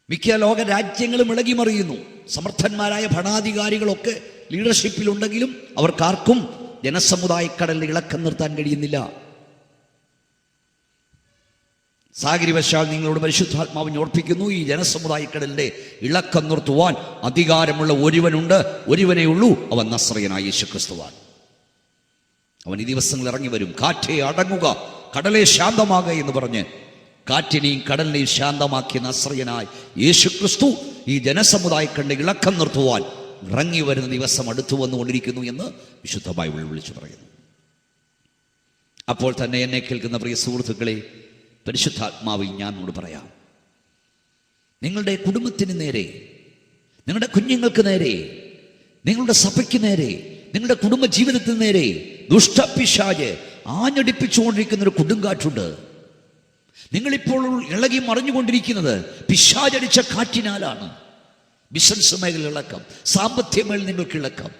മിക്ക ലോക രാജ്യങ്ങളും ഇളകി മറിയുന്നു. സമർത്ഥന്മാരായ ഭരണാധികാരികളൊക്കെ ലീഡർഷിപ്പിലുണ്ടെങ്കിലും അവർക്കാർക്കും ജനസമുദായക്കടലിൽ ഇളക്കം നിർത്താൻ കഴിയുന്നില്ല. സാഹചര്യവശാൽ നിങ്ങളോട് പരിശുദ്ധാത്മാവിനെ ഓർപ്പിക്കുന്നു, ഈ ജനസമുദായക്കടലിന്റെ ഇളക്കം നിർത്തുവാൻ അധികാരമുള്ള ഒരുവനുണ്ട്, ഒരുവനേ ഉള്ളൂ. അവൻ നസ്രയനായ യേശുക്രിസ്തുവാണ്. അവൻ ഈ ദിവസങ്ങൾ ഇറങ്ങി വരും. കാറ്റേ അടങ്ങുക, കടലെ ശാന്തമാകുക എന്ന് പറഞ്ഞ് കാറ്റിനെയും കടലിനെയും ശാന്തമാക്കിയ നസ്രയനായ യേശുക്രിസ്തു ഈ ജനസമുദായക്കടലിന്റെ ഇളക്കം നിർത്തുവാൻ ഇറങ്ങി വരുന്ന ദിവസം അടുത്തു വന്നുകൊണ്ടിരിക്കുന്നു എന്ന് വിശുദ്ധ ബൈബിൾ വിളിച്ചു പറയുന്നു. അപ്പോൾ തന്നെ എന്നെ കേൾക്കുന്ന പ്രിയ സുഹൃത്തുക്കളെ, പരിശുദ്ധാത്മാവിൽ ഞാൻ നിങ്ങളോട് പറയാം, നിങ്ങളുടെ കുടുംബത്തിന് നേരെ, നിങ്ങളുടെ കുഞ്ഞുങ്ങൾക്ക് നേരെ, നിങ്ങളുടെ സഭയ്ക്ക് നേരെ, നിങ്ങളുടെ കുടുംബ ജീവിതത്തിന് നേരെ ദുഷ്ടപിശാച് ആഞ്ഞടിപ്പിച്ചുകൊണ്ടിരിക്കുന്ന ഒരു കൊടുങ്കാറ്റുണ്ട്. നിങ്ങളിപ്പോൾ ഇളകി മറിഞ്ഞുകൊണ്ടിരിക്കുന്നത് പിശാചടിച്ച കാറ്റിനാലാണ്. ബിസിനസ് മേഖല ഇളക്കം, സാമ്പത്തിക മേഖല നിങ്ങൾക്ക് ഇളക്കം,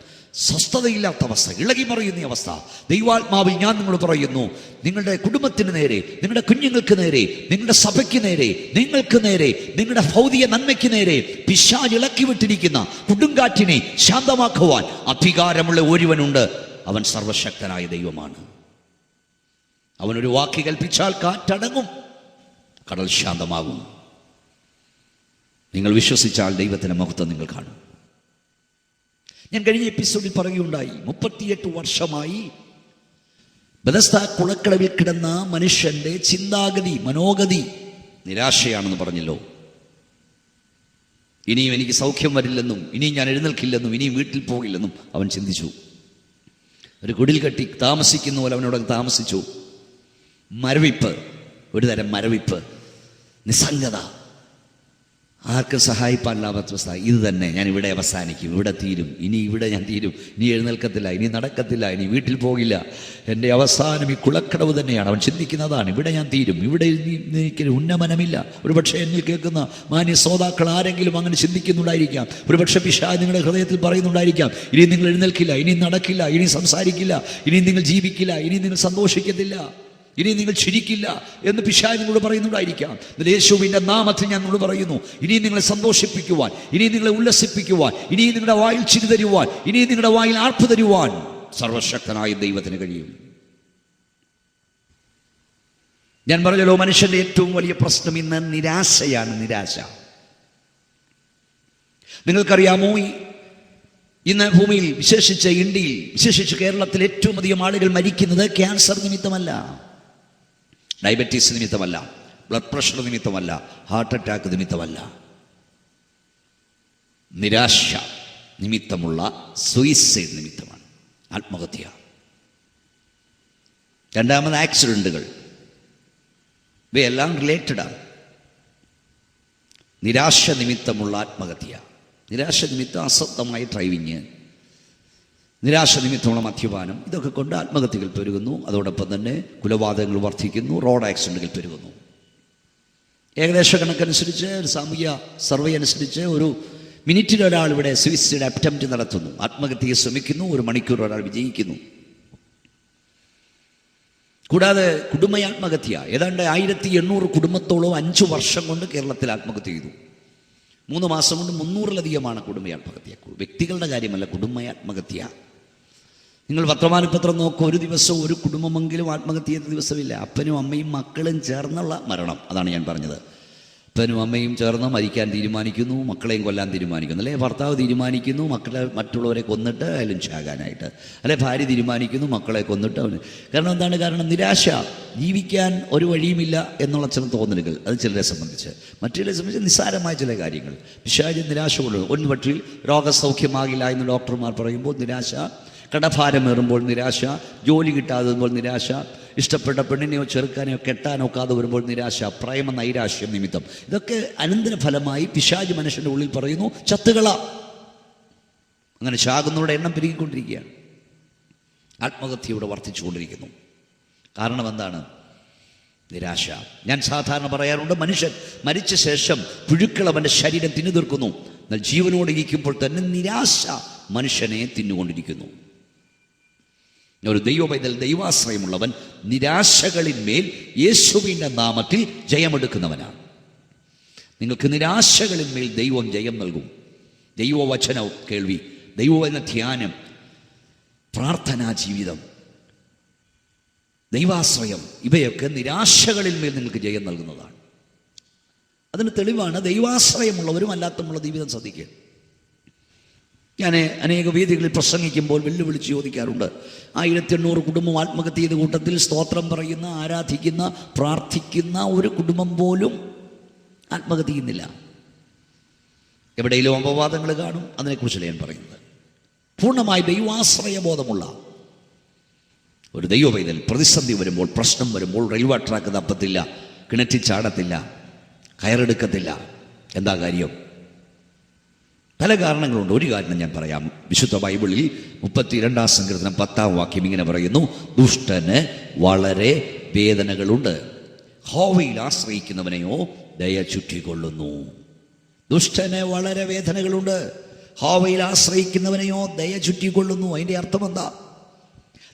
സ്വസ്ഥതയില്ലാത്ത അവസ്ഥ, ഇളകി മറിയുന്ന അവസ്ഥ. ദൈവാത്മാവിൽ ഞാൻ നിങ്ങൾ പറയുന്നു, നിങ്ങളുടെ കുടുംബത്തിന് നേരെ, നിങ്ങളുടെ കുഞ്ഞുങ്ങൾക്ക് നേരെ, നിങ്ങളുടെ സഭയ്ക്ക് നേരെ, നിങ്ങൾക്ക് നേരെ, നിങ്ങളുടെ ഭൗതിക നന്മയ്ക്ക് നേരെ പിശാച് ഇളക്കി വിട്ടിരിക്കുന്ന കൊടുങ്കാറ്റിനെ ശാന്തമാക്കുവാൻ അധികാരമുള്ള ഒരുവനുണ്ട്. അവൻ സർവശക്തനായ ദൈവമാണ്. അവനൊരു വാക്ക് കൽപ്പിച്ചാൽ കാറ്റടങ്ങും, കടൽ ശാന്തമാകും. നിങ്ങൾ വിശ്വസിച്ചാൽ ദൈവത്തിൻ്റെ മഹത്വം നിങ്ങൾ കാണും. ഞാൻ കഴിഞ്ഞ എപ്പിസോഡിൽ പറയുകയുണ്ടായി, 38 വർഷമായി ബെഥസ്ദ കുളക്കടവിൽ കിടന്ന മനുഷ്യന്റെ ചിന്താഗതി, മനോഗതി നിരാശയാണെന്ന് പറഞ്ഞല്ലോ. ഇനിയും എനിക്ക് സൗഖ്യം വരില്ലെന്നും, ഇനിയും ഞാൻ എഴുന്നേൽക്കില്ലെന്നും, ഇനിയും വീട്ടിൽ പോകില്ലെന്നും അവൻ ചിന്തിച്ചു. ഒരു കുടിൽ കെട്ടി താമസിക്കുന്ന പോലെ അവനോട് താമസിച്ചു. മരവിപ്പ്, ഒരു തരം മരവിപ്പ്, നിസ്സംഗത. ആർക്കും സഹായിപ്പാനില്ലാത്ത അവസ്ഥ. ഇത് തന്നെ, ഞാൻ ഇവിടെ അവസാനിക്കും, ഇവിടെ തീരും, ഇനി ഇവിടെ ഞാൻ തീരും, ഇനി എഴുന്നേൽക്കത്തില്ല, ഇനി നടക്കത്തില്ല, ഇനി വീട്ടിൽ പോകില്ല, എൻ്റെ അവസാനം ഈ കുളക്കടവ് തന്നെയാണ്. അവൻ ചിന്തിക്കുന്നതാണ്, ഇവിടെ ഞാൻ തീരും, ഇവിടെ എനിക്ക് ഉന്നമനമില്ല. ഒരുപക്ഷെ എന്നിൽ കേൾക്കുന്ന മാന്യ ശ്രോതാക്കൾ ആരെങ്കിലും അങ്ങനെ ചിന്തിക്കുന്നുണ്ടായിരിക്കാം. ഒരുപക്ഷെ പിശാച് നിങ്ങളുടെ ഹൃദയത്തിൽ പറയുന്നുണ്ടായിരിക്കാം, ഇനി നിങ്ങൾ എഴുന്നേൽക്കില്ല, ഇനി നടക്കില്ല, ഇനി സംസാരിക്കില്ല, ഇനി നിങ്ങൾ ജീവിക്കില്ല, ഇനി നിങ്ങൾ സന്തോഷിക്കത്തില്ല, ഇനി നിങ്ങൾ ചിരിക്കില്ല എന്ന് പിശാച് നിങ്ങളോട് പറയുന്നുണ്ടായിരിക്കാം. യേശുവിൻ്റെ നാമത്തിൽ ഞാൻ നിങ്ങളോട് പറയുന്നു, ഇനി നിങ്ങളെ സന്തോഷിപ്പിക്കുവാൻ, ഇനി നിങ്ങളെ ഉല്ലസിപ്പിക്കുവാൻ, ഇനി നിങ്ങളുടെ വായിൽ ചിരി തരുവാൻ, ഇനി നിങ്ങളുടെ വായിൽ ആർപ്പ് തരുവാൻ സർവശക്തനായ ദൈവത്തിന് കഴിയും. ഞാൻ പറഞ്ഞല്ലോ, മനുഷ്യന്റെ ഏറ്റവും വലിയ പ്രശ്നം ഇന്ന് നിരാശയാണ്. നിരാശ. നിങ്ങൾക്കറിയാമോ, ഇന്ന് ഭൂമിയിൽ, വിശേഷിച്ച് ഇന്ത്യയിൽ, വിശേഷിച്ച് കേരളത്തിൽ ഏറ്റവും അധികം ആളുകൾ മരിക്കുന്നത് ക്യാൻസർ നിമിത്തമല്ല, ഡയബറ്റീസ് നിമിത്തമല്ല, ബ്ലഡ് പ്രഷർ നിമിത്തമല്ല, ഹാർട്ട് അറ്റാക്ക് നിമിത്തമല്ല, നിരാശ നിമിത്തമുള്ള സൂയിസൈഡ് നിമിത്തമാണ്, ആത്മഹത്യ. രണ്ടാമത് ആക്സിഡന്റുകൾ. ഇവയെല്ലാം റിലേറ്റഡാണ്. നിരാശ നിമിത്തമുള്ള ആത്മഹത്യ, നിരാശ നിമിത്തം അശ്രദ്ധമായ ഡ്രൈവിങ്, നിരാശ നിമിത്തമുള്ള മദ്യപാനം, ഇതൊക്കെ കൊണ്ട് ആത്മഹത്യകൾ പെരുകുന്നു. അതോടൊപ്പം തന്നെ കുലപാതകങ്ങൾ വർദ്ധിക്കുന്നു, റോഡ് ആക്സിഡന്റുകൾ പെരുകുന്നു. ഏകദേശ കണക്കനുസരിച്ച്, ഒരു സാമൂഹ്യ സർവേ അനുസരിച്ച്, ഒരു മിനിറ്റിൽ ഒരാൾ ഇവിടെ സൂയിസൈഡ് അറ്റംപ്റ്റ് നടത്തുന്നു, ആത്മഹത്യയെ ശ്രമിക്കുന്നു. 1 മണിക്കൂർ ഒരാൾ വിജയിക്കുന്നു. കൂടാതെ കുടുംബാത്മഹത്യ, ഏതാണ്ട് 1800 കുടുംബത്തോളം 5 വർഷം കൊണ്ട് കേരളത്തിൽ ആത്മഹത്യ ചെയ്തു. 3 മാസം കൊണ്ട് 300-ലധികമാണ് കുടുംബാത്മഹത്യ. വ്യക്തികളുടെ കാര്യമല്ല, കുടുംബാത്മഹത്യ. നിങ്ങൾ വർത്തമാനപത്രം നോക്കൂ, ഒരു ദിവസം ഒരു കുടുംബമെങ്കിലും ആത്മഹത്യ ചെയ്ത ദിവസമില്ല. അപ്പനും അമ്മയും മക്കളും ചേർന്നുള്ള മരണം. അതാണ് ഞാൻ പറഞ്ഞത്. അപ്പനും അമ്മയും ചേർന്ന് മരിക്കാൻ തീരുമാനിക്കുന്നു, മക്കളെയും കൊല്ലാൻ തീരുമാനിക്കുന്നു. അല്ലെ ഭർത്താവ് തീരുമാനിക്കുന്നു മറ്റുള്ളവരെ കൊന്നിട്ട് അയാലും ചാകാനായിട്ട്, അല്ലെ ഭാര്യ തീരുമാനിക്കുന്നു മക്കളെ കൊന്നിട്ട് അവന്. കാരണം നിരാശ. ജീവിക്കാൻ ഒരു വഴിയുമില്ല എന്നുള്ള ചില തോന്നലുകൾ, അത് ചിലരെ സംബന്ധിച്ച്. മറ്റുള്ളവരെ സംബന്ധിച്ച് നിസ്സാരമായ ചില കാര്യങ്ങൾ. പിശാച് നിരാശ കൊള്ളുന്നു. ഒരു പക്ഷേ രോഗസൗഖ്യമാകില്ല എന്ന് ഡോക്ടർമാർ പറയുമ്പോൾ നിരാശ, കടഭാരമേറുമ്പോൾ നിരാശ, ജോലി കിട്ടാതെ വരുമ്പോൾ നിരാശ, ഇഷ്ടപ്പെട്ട പെണ്ണിനെയോ ചെറുക്കാനെയോ കെട്ടാനൊക്കാതെ വരുമ്പോൾ നിരാശ, പ്രേമ നൈരാശ്യം നിമിത്തം. ഇതൊക്കെ അനന്തരഫലമായി പിശാച് മനുഷ്യൻ്റെ ഉള്ളിൽ പറയുന്നു, ചത്തുകള. അങ്ങനെ ചാകുന്നവരുടെ എണ്ണം പെരുകിക്കൊണ്ടിരിക്കുകയാണ്. ആത്മഹത്യയോടെ വർദ്ധിച്ചുകൊണ്ടിരിക്കുന്നു. കാരണം എന്താണ്? നിരാശ. ഞാൻ സാധാരണ പറയാറുണ്ട്, മനുഷ്യൻ മരിച്ച ശേഷം പുഴുക്കൾ അവൻ്റെ ശരീരം തിന്നു തീർക്കുന്നു. എന്നാൽ ജീവനോടെ ഇരിക്കുമ്പോൾ തന്നെ നിരാശ മനുഷ്യനെ തിന്നുകൊണ്ടിരിക്കുന്നു. ഒരു ദൈവപൈതൽ, ദൈവാശ്രയമുള്ളവൻ നിരാശകളിന്മേൽ യേശുവിൻ്റെ നാമത്തിൽ ജയമെടുക്കുന്നവനാണ്. നിങ്ങൾക്ക് നിരാശകളിന്മേൽ ദൈവം ജയം നൽകും. ദൈവവചന കേൾവി, ദൈവവചന ധ്യാനം, പ്രാർത്ഥനാ ജീവിതം, ദൈവാശ്രയം, ഇവയൊക്കെ നിരാശകളിന്മേൽ നിങ്ങൾക്ക് ജയം നൽകുന്നതാണ്. അതിന് തെളിവാണ് ദൈവാശ്രയമുള്ളവരും അല്ലാത്തമുള്ള ജീവിതം. ശ്രദ്ധിക്കുക, ഞാൻ അനേക വേദികളിൽ പ്രസംഗിക്കുമ്പോൾ വെല്ലുവിളിച്ച് ചോദിക്കാറുണ്ട്, 1800 കുടുംബം ആത്മഹത്യ ചെയ്ത കൂട്ടത്തിൽ സ്തോത്രം പറയുന്ന, ആരാധിക്കുന്ന, പ്രാർത്ഥിക്കുന്ന ഒരു കുടുംബം പോലും ആത്മഹത്യ ചെയ്യുന്നില്ല. എവിടെയെങ്കിലും അപവാദങ്ങൾ കാണും. അതിനെക്കുറിച്ചല്ല ഞാൻ പറയുന്നത്. പൂർണ്ണമായി ദൈവാശ്രയബോധമുള്ള ഒരു ദൈവപൈതൽ പ്രതിസന്ധി വരുമ്പോൾ, പ്രശ്നം വരുമ്പോൾ റെയിൽവേ ട്രാക്ക് തപ്പത്തില്ല, കിണറ്റിൽ ചാടത്തില്ല, കയറെടുക്കത്തില്ല. എന്താ കാര്യം? പല കാരണങ്ങളുണ്ട്. ഒരു കാരണം ഞാൻ പറയാം. വിശുദ്ധ ബൈബിളിൽ 32-ാം സങ്കീർത്തനം 10-ാം വാക്യം ഇങ്ങനെ പറയുന്നു, ദുഷ്ടന് വളരെ വേദനകളുണ്ട്, യഹോവയിൽ ആശ്രയിക്കുന്നവനെയോ ദയ ചുറ്റിക്കൊള്ളുന്നു. ദുഷ്ടന് വളരെ വേദനകളുണ്ട്, യഹോവയിൽ ആശ്രയിക്കുന്നവനെയോ ദയ ചുറ്റിക്കൊള്ളുന്നു. അതിൻ്റെ അർത്ഥം എന്താ?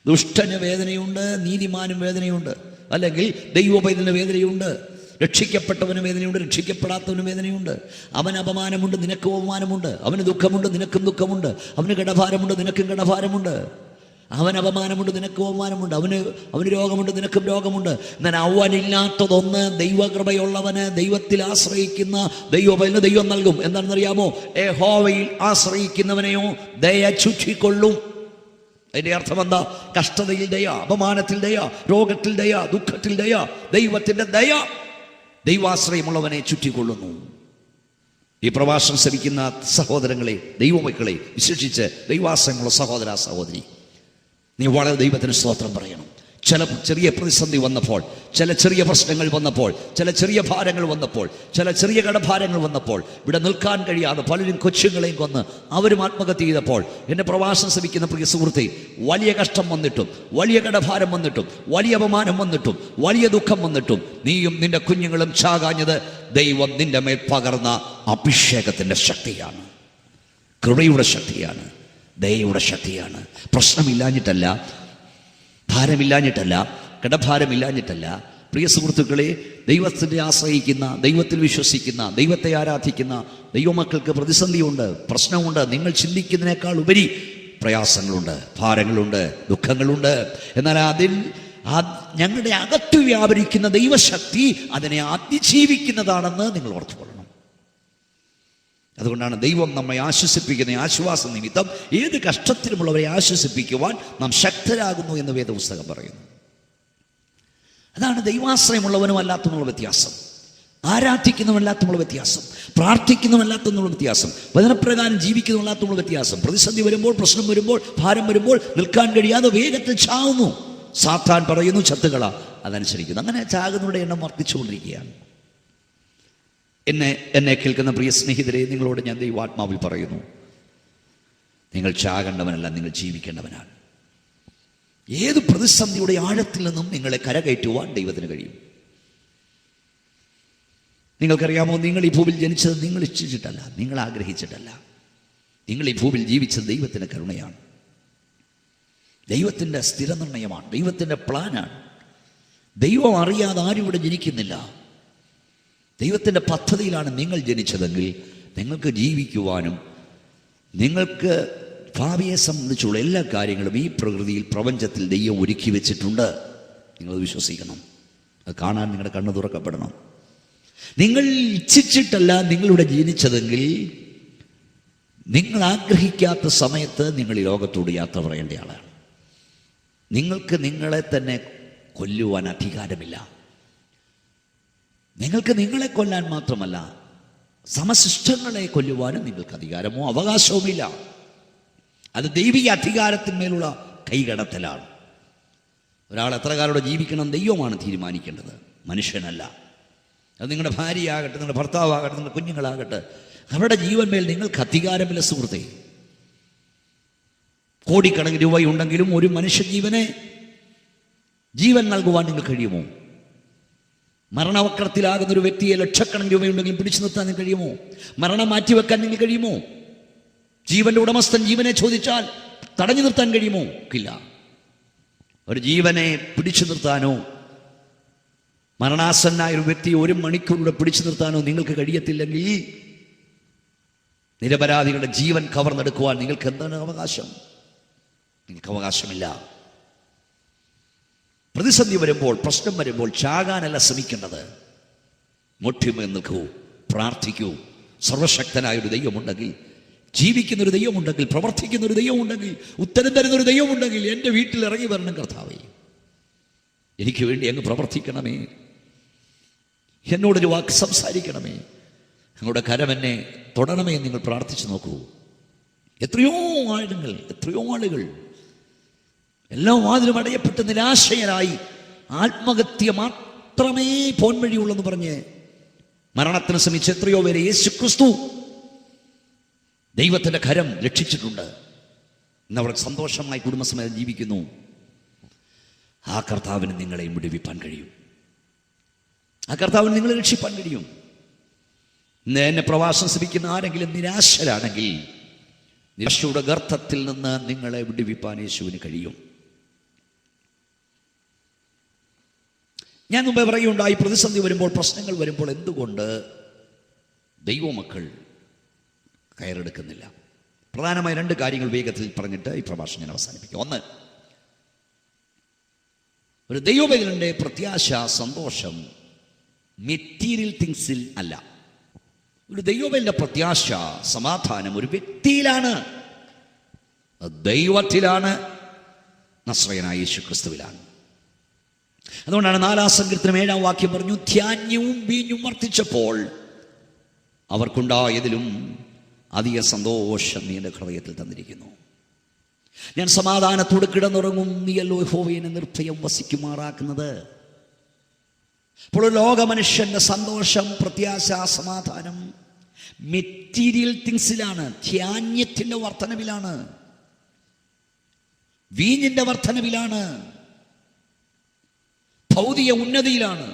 ദുഷ്ടന് വേദനയുണ്ട്, നീതിമാനും വേദനയുണ്ട്. അല്ലെങ്കിൽ ദൈവപൈതലിന് വേദനയുണ്ട്, രക്ഷിക്കപ്പെട്ടവന് വേദനയുണ്ട്, രക്ഷിക്കപ്പെടാത്തവന് വേദനയുണ്ട്. അവന് അപമാനമുണ്ട്, നിനക്കും അപമാനമുണ്ട്. അവന് ദുഃഖമുണ്ട്, നിനക്കും ദുഃഖമുണ്ട്. അവന് കടഭാരമുണ്ട്, നിനക്കും കടഭാരമുണ്ട്. അവന് അപമാനമുണ്ട്, നിനക്കും അപമാനമുണ്ട്. അവന് രോഗമുണ്ട്, നിനക്കും രോഗമുണ്ട്. എന്നാൽ അവനില്ലാത്തതൊന്ന് ദൈവകൃപയുള്ളവന്, ദൈവത്തിൽ ആശ്രയിക്കുന്ന ദൈവപൈതലിന് ദൈവം നൽകും. എന്താണെന്നറിയാമോ? യഹോവയിൽ ആശ്രയിക്കുന്നവനെയോ ദയ ചുറ്റിക്കൊള്ളും. അതിൻ്റെ അർത്ഥം എന്താ? കഷ്ടതയിൽ ദയ, അപമാനത്തിൽ ദയ, രോഗത്തിൽ ദയ, ദുഃഖത്തിൽ ദയ. ദൈവത്തിൻ്റെ ദയ ദൈവാശ്രയമുള്ളവനെ ചുറ്റിക്കൊള്ളുന്നു. ഈ പ്രഭാഷണം ശ്രമിക്കുന്ന സഹോദരങ്ങളെ, ദൈവമക്കളെ, വിശേഷിച്ച് ദൈവാശ്രയമുള്ള സഹോദര സഹോദരി, നീ വളരെ ദൈവത്തിന് സ്തോത്രം പറയണം. ചില ചെറിയ പ്രതിസന്ധി വന്നപ്പോൾ, ചില ചെറിയ പ്രശ്നങ്ങൾ വന്നപ്പോൾ, ചില ചെറിയ ഭാരങ്ങൾ വന്നപ്പോൾ, ചില ചെറിയ കടഭാരങ്ങൾ വന്നപ്പോൾ ഇവിടെ നിൽക്കാൻ കഴിയാതെ പലരും കൊച്ചുങ്ങളെയും കൊന്ന് അവരും ആത്മഹത്യ ചെയ്തപ്പോൾ എൻ്റെ പ്രവാസം ശ്രമിക്കുന്ന പ്രിയ സുഹൃത്തെ, വലിയ കഷ്ടം വന്നിട്ടും, വലിയ കടഭാരം വന്നിട്ടും, വലിയ അപമാനം വന്നിട്ടും, വലിയ ദുഃഖം വന്നിട്ടും നീയും നിന്റെ കുഞ്ഞുങ്ങളും ചാകാഞ്ഞത് ദൈവം നിന്റെ മേൽ പകർന്ന അഭിഷേകത്തിൻ്റെ ശക്തിയാണ്, കൃപയുടെ ശക്തിയാണ്, ദയയുടെ ശക്തിയാണ്. പ്രശ്നമില്ലാഞ്ഞിട്ടല്ല, ഭാരമില്ലാഞ്ഞിട്ടല്ല, കടഭാരമില്ലാഞ്ഞിട്ടല്ല. പ്രിയ സുഹൃത്തുക്കളെ, ദൈവത്തിനെ ആശ്രയിക്കുന്ന, ദൈവത്തിൽ വിശ്വസിക്കുന്ന, ദൈവത്തെ ആരാധിക്കുന്ന ദൈവമക്കൾക്ക് പ്രതിസന്ധിയുണ്ട്, പ്രശ്നമുണ്ട്. നിങ്ങൾ ചിന്തിക്കുന്നതിനേക്കാൾ ഉപരി പ്രയാസങ്ങളുണ്ട്, ഭാരങ്ങളുണ്ട്, ദുഃഖങ്ങളുണ്ട്. എന്നാൽ അതിൽ ഞങ്ങളുടെ അകത്ത് വ്യാപരിക്കുന്ന ദൈവശക്തി അതിനെ അതിജീവിക്കുന്നതാണെന്ന് നിങ്ങൾ ഓർത്തുകൊള്ളണം. അതുകൊണ്ടാണ് ദൈവം നമ്മെ ആശ്വസിപ്പിക്കുന്ന ആശ്വാസ നിമിത്തം ഏത് കഷ്ടത്തിലുമുള്ളവരെ ആശ്വസിപ്പിക്കുവാൻ നാം ശക്തരാകുന്നു എന്ന് വേദപുസ്തകം പറയുന്നു. അതാണ് ദൈവാശ്രയമുള്ളവനും അല്ലാത്തതുമുള്ള വ്യത്യാസം, ആരാധിക്കുന്നവല്ലാത്തതുമുള്ള വ്യത്യാസം, പ്രാർത്ഥിക്കുന്നവല്ലാത്തതുമുള്ള വ്യത്യാസം, വചനപ്രകാരം ജീവിക്കുന്നവല്ലാത്തതുമുള്ള വ്യത്യാസം. പ്രതിസന്ധി വരുമ്പോൾ, പ്രശ്നം വരുമ്പോൾ, ഭാരം വരുമ്പോൾ നിൽക്കാൻ കഴിയാതെ വേഗത്തിൽ ചാവുന്നു. സാത്താൻ പറയുന്നു ചത്തുകള, അതനുസരിക്കുന്നു. അങ്ങനെ ചാകുന്നവരുടെ എണ്ണം വർദ്ധിച്ചുകൊണ്ടിരിക്കുകയാണ്. എന്നെ കേൾക്കുന്ന പ്രിയ സ്നേഹിതരെ, നിങ്ങളോട് ഞാൻ ദൈവാത്മാവിൽ പറയുന്നു, നിങ്ങൾ ചാകേണ്ടവനല്ല, നിങ്ങൾ ജീവിക്കേണ്ടവനാണ്. ഏത് പ്രതിസന്ധിയുടെ ആഴത്തിൽ നിന്നും നിങ്ങളെ കരകയറ്റുവാൻ ദൈവത്തിന് കഴിയും. നിങ്ങൾക്കറിയാമോ, നിങ്ങൾ ഈ ഭൂമിയിൽ ജനിച്ചത് നിങ്ങൾ ഇച്ഛിച്ചിട്ടല്ല, നിങ്ങൾ ആഗ്രഹിച്ചിട്ടല്ല. നിങ്ങൾ ഈ ഭൂമിയിൽ ജീവിച്ചത് ദൈവത്തിൻ്റെ കരുണയാണ്, ദൈവത്തിൻ്റെ സ്ഥിരനിർണയമാണ്, ദൈവത്തിൻ്റെ പ്ലാനാണ്. ദൈവം അറിയാതെ ആരും ഇവിടെ ജനിക്കുന്നില്ല. ദൈവത്തിൻ്റെ പദ്ധതിയിലാണ് നിങ്ങൾ ജനിച്ചതെങ്കിൽ നിങ്ങൾക്ക് ജീവിക്കുവാനും നിങ്ങൾക്ക് ഭാവിയെ സംബന്ധിച്ചുള്ള എല്ലാ കാര്യങ്ങളും ഈ പ്രകൃതിയിൽ, പ്രപഞ്ചത്തിൽ ദൈവം ഒരുക്കി വെച്ചിട്ടുണ്ട്. നിങ്ങളത് വിശ്വസിക്കണം. അത് കാണാൻ നിങ്ങളുടെ കണ്ണ് തുറക്കപ്പെടണം. നിങ്ങൾ ഇച്ഛിച്ചിട്ടല്ല നിങ്ങളിവിടെ ജനിച്ചതെങ്കിൽ നിങ്ങൾ ആഗ്രഹിക്കാത്ത സമയത്ത് നിങ്ങൾ ഈ ലോകത്തോട് യാത്ര പറയേണ്ട ആളാണ്. നിങ്ങൾക്ക് നിങ്ങളെ തന്നെ കൊല്ലുവാൻ അധികാരമില്ല. നിങ്ങൾക്ക് നിങ്ങളെ കൊല്ലാൻ മാത്രമല്ല, സമശിഷ്ടങ്ങളെ കൊല്ലുവാനും നിങ്ങൾക്ക് അധികാരമോ അവകാശവുമില്ല. അത് ദൈവിക അധികാരത്തിന്മേലുള്ള കൈകടത്തലാണ്. ഒരാൾ എത്ര കാലം ജീവിക്കണം ദൈവമാണ് തീരുമാനിക്കേണ്ടത്, മനുഷ്യനല്ല. അത് നിങ്ങളുടെ ഭാര്യയാകട്ടെ, നിങ്ങളുടെ ഭർത്താവാകട്ടെ, നിങ്ങളുടെ കുഞ്ഞുങ്ങളാകട്ടെ, അവരുടെ ജീവന്മേൽ നിങ്ങൾക്ക് അധികാരമില്ല സുഹൃത്തെ. കോടിക്കണക്കിന് രൂപയുണ്ടെങ്കിലും ഒരു മനുഷ്യജീവനെ ജീവൻ നൽകുവാൻ നിങ്ങൾക്ക് കഴിയുമോ? മരണവക്രത്തിലാകുന്ന ഒരു വ്യക്തിയെ ലക്ഷക്കണക്കിന് രൂപയുണ്ടെങ്കിലും പിടിച്ചു നിർത്താൻ കഴിയുമോ? മരണം മാറ്റിവെക്കാൻ നിങ്ങൾക്ക് കഴിയുമോ? ജീവന്റെ ഉടമസ്ഥൻ ജീവനെ ചോദിച്ചാൽ തടഞ്ഞു നിർത്താൻ കഴിയുമോ? ഇല്ല. ഒരു ജീവനെ പിടിച്ചു നിർത്താനോ, മരണാസന്നായ ഒരു വ്യക്തിയെ ഒരു മണിക്കൂറിലൂടെ പിടിച്ചു നിർത്താനോ നിങ്ങൾക്ക് കഴിയത്തില്ലെങ്കിൽ നിരപരാധികളുടെ ജീവൻ കവർന്നെടുക്കുവാൻ നിങ്ങൾക്ക് എന്താണ് അവകാശം? നിങ്ങൾക്ക് അവകാശമില്ല. പ്രതിസന്ധി വരുമ്പോൾ, പ്രശ്നം വരുമ്പോൾ ചാകാനല്ല ശ്രമിക്കേണ്ടത്. മുട്ടിമേൽ നിൽക്കൂ, പ്രാർത്ഥിക്കൂ. സർവശക്തനായൊരു ദൈവമുണ്ടെങ്കിൽ, ജീവിക്കുന്നൊരു ദൈവമുണ്ടെങ്കിൽ, പ്രവർത്തിക്കുന്നൊരു ദൈവമുണ്ടെങ്കിൽ, ഉത്തരം തരുന്നൊരു ദൈവമുണ്ടെങ്കിൽ എൻ്റെ വീട്ടിൽ ഇറങ്ങി വരണം കർത്താവേ. എനിക്ക് വേണ്ടി അങ്ങ് പ്രവർത്തിക്കണമേ, എന്നോടൊരു വാക്ക് സംസാരിക്കണമേ, ഞങ്ങളുടെ കരം എന്നെ തൊടണമേ എന്ന് നിങ്ങൾ പ്രാർത്ഥിച്ചു നോക്കൂ. എത്രയോ ആളുകൾ എല്ലാ വാതിലും അടയപ്പെട്ട് നിരാശയരായി ആത്മഹത്യ മാത്രമേ പോൻവഴിയുള്ളെന്ന് പറഞ്ഞ് മരണത്തിന് ശ്രമിച്ച എത്രയോ പേരെ യേശുക്രിസ്തു ദൈവത്തിൻ്റെ കരം രക്ഷിച്ചിട്ടുണ്ട്. ഇന്ന് അവർ സന്തോഷമായി കുടുംബസമേതം ജീവിക്കുന്നു. ആ കർത്താവിന് നിങ്ങളെയും വിടുവിപ്പാൻ കഴിയും. ആ കർത്താവിന് നിങ്ങളെ രക്ഷിപ്പാൻ കഴിയും. ഇന്ന് എന്നെ പ്രവാസം ശ്രമിക്കുന്ന ആരെങ്കിലും നിരാശരാണെങ്കിൽ നിരാശയുടെ ഗർത്തത്തിൽ നിന്ന് നിങ്ങളെ വിടുവിപ്പാൻ യേശുവിന് കഴിയും. ഞാൻ മുമ്പേ പറയുണ്ടായി, പ്രതിസന്ധി വരുമ്പോൾ, പ്രശ്നങ്ങൾ വരുമ്പോൾ എന്തുകൊണ്ട് ദൈവമക്കൾ കയറെടുക്കുന്നില്ല? പ്രധാനമായ രണ്ട് കാര്യങ്ങൾ വേഗത്തിൽ പറഞ്ഞിട്ട് ഈ പ്രഭാഷണം ഞാൻ അവസാനിപ്പിക്കും. ഒന്ന്, ഒരു ദൈവപൈതലിൻ്റെ പ്രത്യാശ, സന്തോഷം മെറ്റീരിയൽ തിങ്സിൽ അല്ല. ഒരു ദൈവപൈതലിൻ്റെ പ്രത്യാശ, സമാധാനം ഒരു വ്യക്തിയിലാണ്, ദൈവത്തിലാണ്, നസ്രയനായ യേശുക്രിസ്തുവിലാണ്. അതുകൊണ്ടാണ് 4-ാം സങ്കീർത്തനം 7-ാം വാക്യം പറഞ്ഞു, ധാന്യവും വീഞ്ഞും വർദ്ധിച്ചപ്പോൾ അവർക്കുണ്ടായതിലും അധിക സന്തോഷം നീ എൻ്റെ ഹൃദയത്തിൽ തന്നിരിക്കുന്നു. ഞാൻ സമാധാനത്തോട് കിടന്നുറങ്ങും, നീയല്ലോ യഹോവയെ നിർഭയം വസിക്കുമാറാക്കുന്നത്. അപ്പോൾ ലോക മനുഷ്യന്റെ സന്തോഷം, പ്രത്യാശ, സമാധാനം മെറ്റീരിയൽ തിങ്സിലാണ്, ധാന്യത്തിന്റെ വർധനവിലാണ്, വീഞ്ഞിന്റെ വർധനവിലാണ്, ഭൗതിക ഉന്നതിയിലാണ്.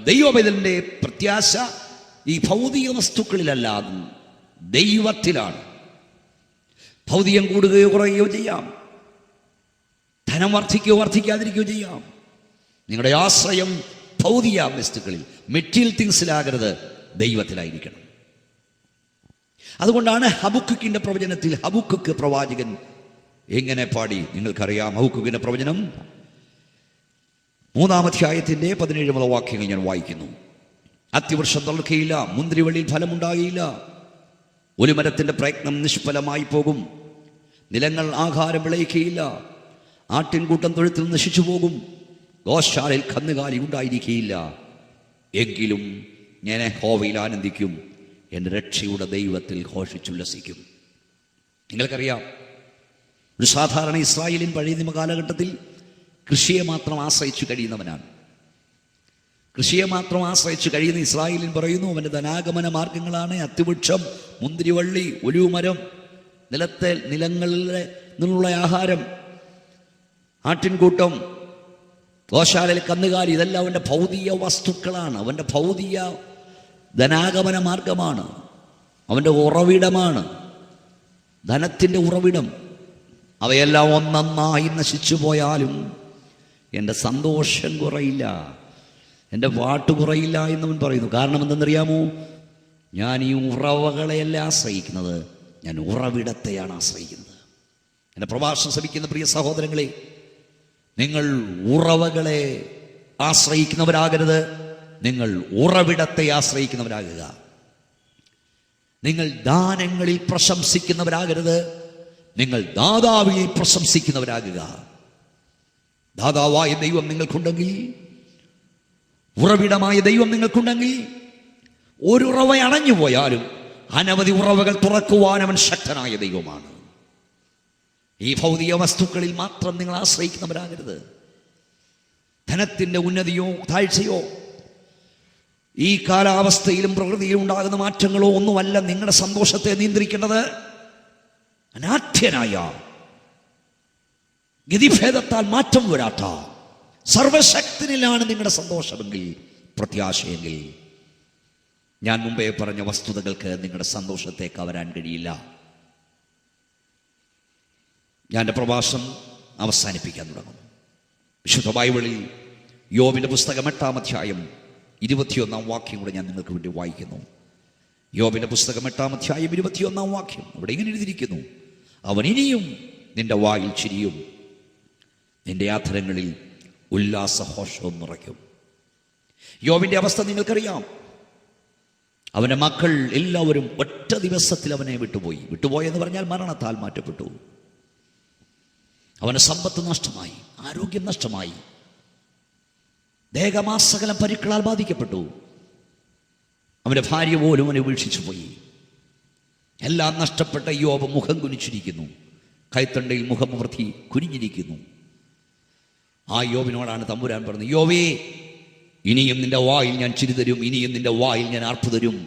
ദൈവപൈതലിന്റെ പ്രത്യാശ ഈ ഭൗതിക വസ്തുക്കളിലല്ല, ദൈവത്തിലാണ്. ഭൗതികം കൂടുകയോ കുറയുകയോ ചെയ്യാം, ധനം വർദ്ധിക്കുകയോ വർദ്ധിക്കാതിരിക്കുകയോ ചെയ്യാം. നിങ്ങളുടെ ആശ്രയം ഭൗതിക വസ്തുക്കളിൽ, മെറ്റീരിയൽ തിങ്സിലാകരുത്, ദൈവത്തിലായിരിക്കണം. അതുകൊണ്ടാണ് ഹബക്കുക്കിന്റെ പ്രവചനത്തിൽ ഹബക്കുക്ക് പ്രവാചകൻ എങ്ങനെ പാടി നിങ്ങൾക്കറിയാം. ഹബക്കുക്കിന്റെ പ്രവചനം 3-ാം അധ്യായത്തിന്റെ 17 വാക്യങ്ങൾ ഞാൻ വായിക്കുന്നു. അത്തിവൃക്ഷം തളിർക്കയില്ല, മുന്തിരിവള്ളിയിൽ ഫലമുണ്ടാകില്ല, ഒലിമരത്തിന്റെ പ്രയത്നം നിഷ്ഫലമായി പോകും, നിലങ്ങൾ ആഹാരം വിളയിക്കുകയില്ല, ആട്ടിൻകൂട്ടം തൊഴുത്തിൽ നശിച്ചു പോകും, ഗോശാലയിൽ കന്നുകാലി ഉണ്ടായിരിക്കുകയില്ല. എങ്കിലും ഞാൻ യഹോവയിൽ ആനന്ദിക്കും, എൻ്റെ രക്ഷയുടെ ദൈവത്തിൽ ഘോഷിച്ചുല്ലസിക്കും. നിങ്ങൾക്കറിയാം, ഒരു സാധാരണ ഇസ്രായേലിൻ പഴയ നിയമ കാലഘട്ടത്തിൽ കൃഷിയെ മാത്രം ആശ്രയിച്ചു കഴിയുന്നവനാണ്. കൃഷിയെ മാത്രം ആശ്രയിച്ചു കഴിയുന്ന ഇസ്രായേലിൻ പറയുന്നു, അവൻ്റെ ധനാഗമന മാർഗങ്ങളാണ് അത്തിവൃക്ഷം, മുന്തിരിവള്ളി, ഒലിവുമരം, നിലങ്ങളിൽ നിന്നുള്ള ആഹാരം, ആട്ടിൻകൂട്ടം, ഗോശാലയിൽ കന്നുകാലി. ഇതെല്ലാം അവൻ്റെ ഭൗതിക വസ്തുക്കളാണ്, അവൻ്റെ ഭൗതിക ധനാഗമന മാർഗമാണ്, അവൻ്റെ ഉറവിടമാണ്, ധനത്തിൻ്റെ ഉറവിടം. അവയെല്ലാം ഒന്നൊന്നായി നശിച്ചു പോയാലും എൻ്റെ സന്തോഷം കുറയില്ല, എൻ്റെ പാട്ട് കുറയില്ല എന്നവൻ പറയുന്നു. കാരണം എന്തെന്നറിയാമോ? ഞാൻ ഈ ഉറവകളെയല്ല ആശ്രയിക്കുന്നത്, ഞാൻ ഉറവിടത്തെയാണ് ആശ്രയിക്കുന്നത്. എൻ്റെ പ്രഭാഷണം ശ്രമിക്കുന്ന പ്രിയ സഹോദരങ്ങളെ, നിങ്ങൾ ഉറവകളെ ആശ്രയിക്കുന്നവരാകരുത്, നിങ്ങൾ ഉറവിടത്തെ ആശ്രയിക്കുന്നവരാകുക. നിങ്ങൾ ദാനങ്ങളിൽ പ്രശംസിക്കുന്നവരാകരുത്, നിങ്ങൾ ദാതാവിൽ പ്രശംസിക്കുന്നവരാകുക. ദാതാവായ ദൈവം നിങ്ങൾക്കുണ്ടെങ്കിൽ, ഉറവിടമായ ദൈവം നിങ്ങൾക്കുണ്ടെങ്കിൽ, ഒരു ഉറവ അണഞ്ഞു പോയാലും അനവധി ഉറവകൾ തുറക്കുവാൻ അവൻ ശക്തനായ ദൈവമാണ്. ഈ ഭൗതിക വസ്തുക്കളിൽ മാത്രം നിങ്ങൾ ആശ്രയിക്കുന്നവരാകരുത്. ധനത്തിൻ്റെ ഉന്നതിയോ താഴ്ചയോ ഈ കാലാവസ്ഥയിലും പ്രകൃതിയിലും ഉണ്ടാകുന്ന മാറ്റങ്ങളോ ഒന്നുമല്ല നിങ്ങളുടെ സന്തോഷത്തെ നിയന്ത്രിക്കേണ്ടത്. അനാഥ്യനായ, ഗതിഭേദത്താൽ മാറ്റം വരാത്ത സർവശക്തനിലാണ് നിങ്ങളുടെ സന്തോഷമെങ്കിൽ, പ്രത്യാശയെങ്കിൽ, ഞാൻ മുമ്പേ പറഞ്ഞ വസ്തുതകൾക്ക് നിങ്ങളുടെ സന്തോഷത്തെ കവരാൻ കഴിയില്ല. ഞാൻ എൻ്റെ പ്രഭാഷണം അവസാനിപ്പിക്കാൻ തുടങ്ങുന്നു. വിശുദ്ധ ബൈബിളിൽ യോബിൻ്റെ പുസ്തകം 8-ാം അധ്യായം 21-ാം വാക്യം കൂടെ ഞാൻ നിങ്ങൾക്ക് വേണ്ടി വായിക്കുന്നു. യോബിൻ്റെ പുസ്തകം 8-ാം അധ്യായം 21-ാം വാക്യം. അവിടെ ഇങ്ങനെ എഴുതിയിരിക്കുന്നു, അവൻ ഇനിയും നിന്റെ വായിൽ ചിരിയും, നിന്റെ ആധരങ്ങളിൽ ഉല്ലാസഘോഷവും നിറയ്ക്കും. യോബിൻ്റെ അവസ്ഥ നിങ്ങൾക്കറിയാം. അവൻ്റെ മക്കൾ എല്ലാവരും ഒറ്റ ദിവസത്തിൽ അവനെ വിട്ടുപോയെന്ന് പറഞ്ഞാൽ മരണത്താൽ മാറ്റപ്പെട്ടു. അവന് സമ്പത്ത് നഷ്ടമായി, ആരോഗ്യം നഷ്ടമായി, ദേഹമാസകലം പരിക്കളാൽ ബാധിക്കപ്പെട്ടു. അവൻ്റെ ഭാര്യ പോലും അവനെ ഉപേക്ഷിച്ചു പോയി. എല്ലാം നഷ്ടപ്പെട്ട യോബ് മുഖം കുനിച്ചിരിക്കുന്നു, കൈത്തണ്ടയിൽ മുഖമമർത്തി കുനിഞ്ഞിരിക്കുന്നു. ആ യോബിനോടാണ് തമ്പുരാൻ പറഞ്ഞത്, യോബേ, ഇനിയും നിന്റെ വായിൽ ഞാൻ ചിരി തരും, ഇനിയും നിന്റെ വായിൽ ഞാൻ ആർപ്പ് തരും.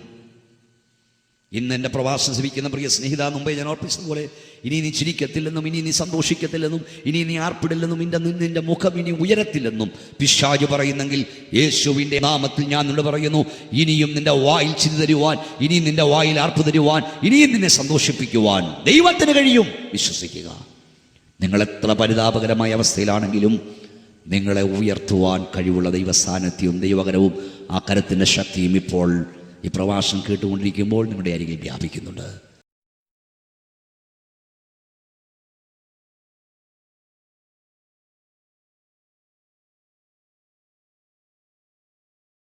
ഇന്ന് എൻ്റെ പ്രഭാഷണം ശ്രമിക്കുന്ന പ്രിയ സ്നേഹിത, മുമ്പേ ഞാൻ ഓർപ്പിച്ചതുപോലെ, ഇനി നീ ചിരിക്കത്തില്ലെന്നും, ഇനി നീ സന്തോഷിക്കത്തില്ലെന്നും, ഇനി നീ ആർപ്പിടില്ലെന്നും, നിന്റെ മുഖം ഇനി ഉയരത്തില്ലെന്നും പിശാച് പറയുന്നെങ്കിൽ, യേശുവിൻ്റെ നാമത്തിൽ ഞാൻ നിന്നോട് പറയുന്നു, ഇനിയും നിന്റെ വായിൽ ചിരി തരുവാൻ, ഇനിയും നിന്റെ വായിൽ ആർപ്പ് തരുവാൻ, ഇനിയും നിന്നെ സന്തോഷിപ്പിക്കുവാൻ ദൈവത്തിന് കഴിയും. വിശ്വസിക്കുക. നിങ്ങൾ എത്ര പരിതാപകരമായ അവസ്ഥയിലാണെങ്കിലും നിങ്ങളെ ഉയർത്തുവാൻ കഴിവുള്ള ദൈവസാന്നിധ്യവും ദൈവകരവും ആ കരത്തിൻ്റെ ശക്തിയും ഇപ്പോൾ ഈ പ്രഭാഷണം കേട്ടുകൊണ്ടിരിക്കുമ്പോൾ നിങ്ങളുടെ അരികിൽ വ്യാപിക്കുന്നുണ്ട്.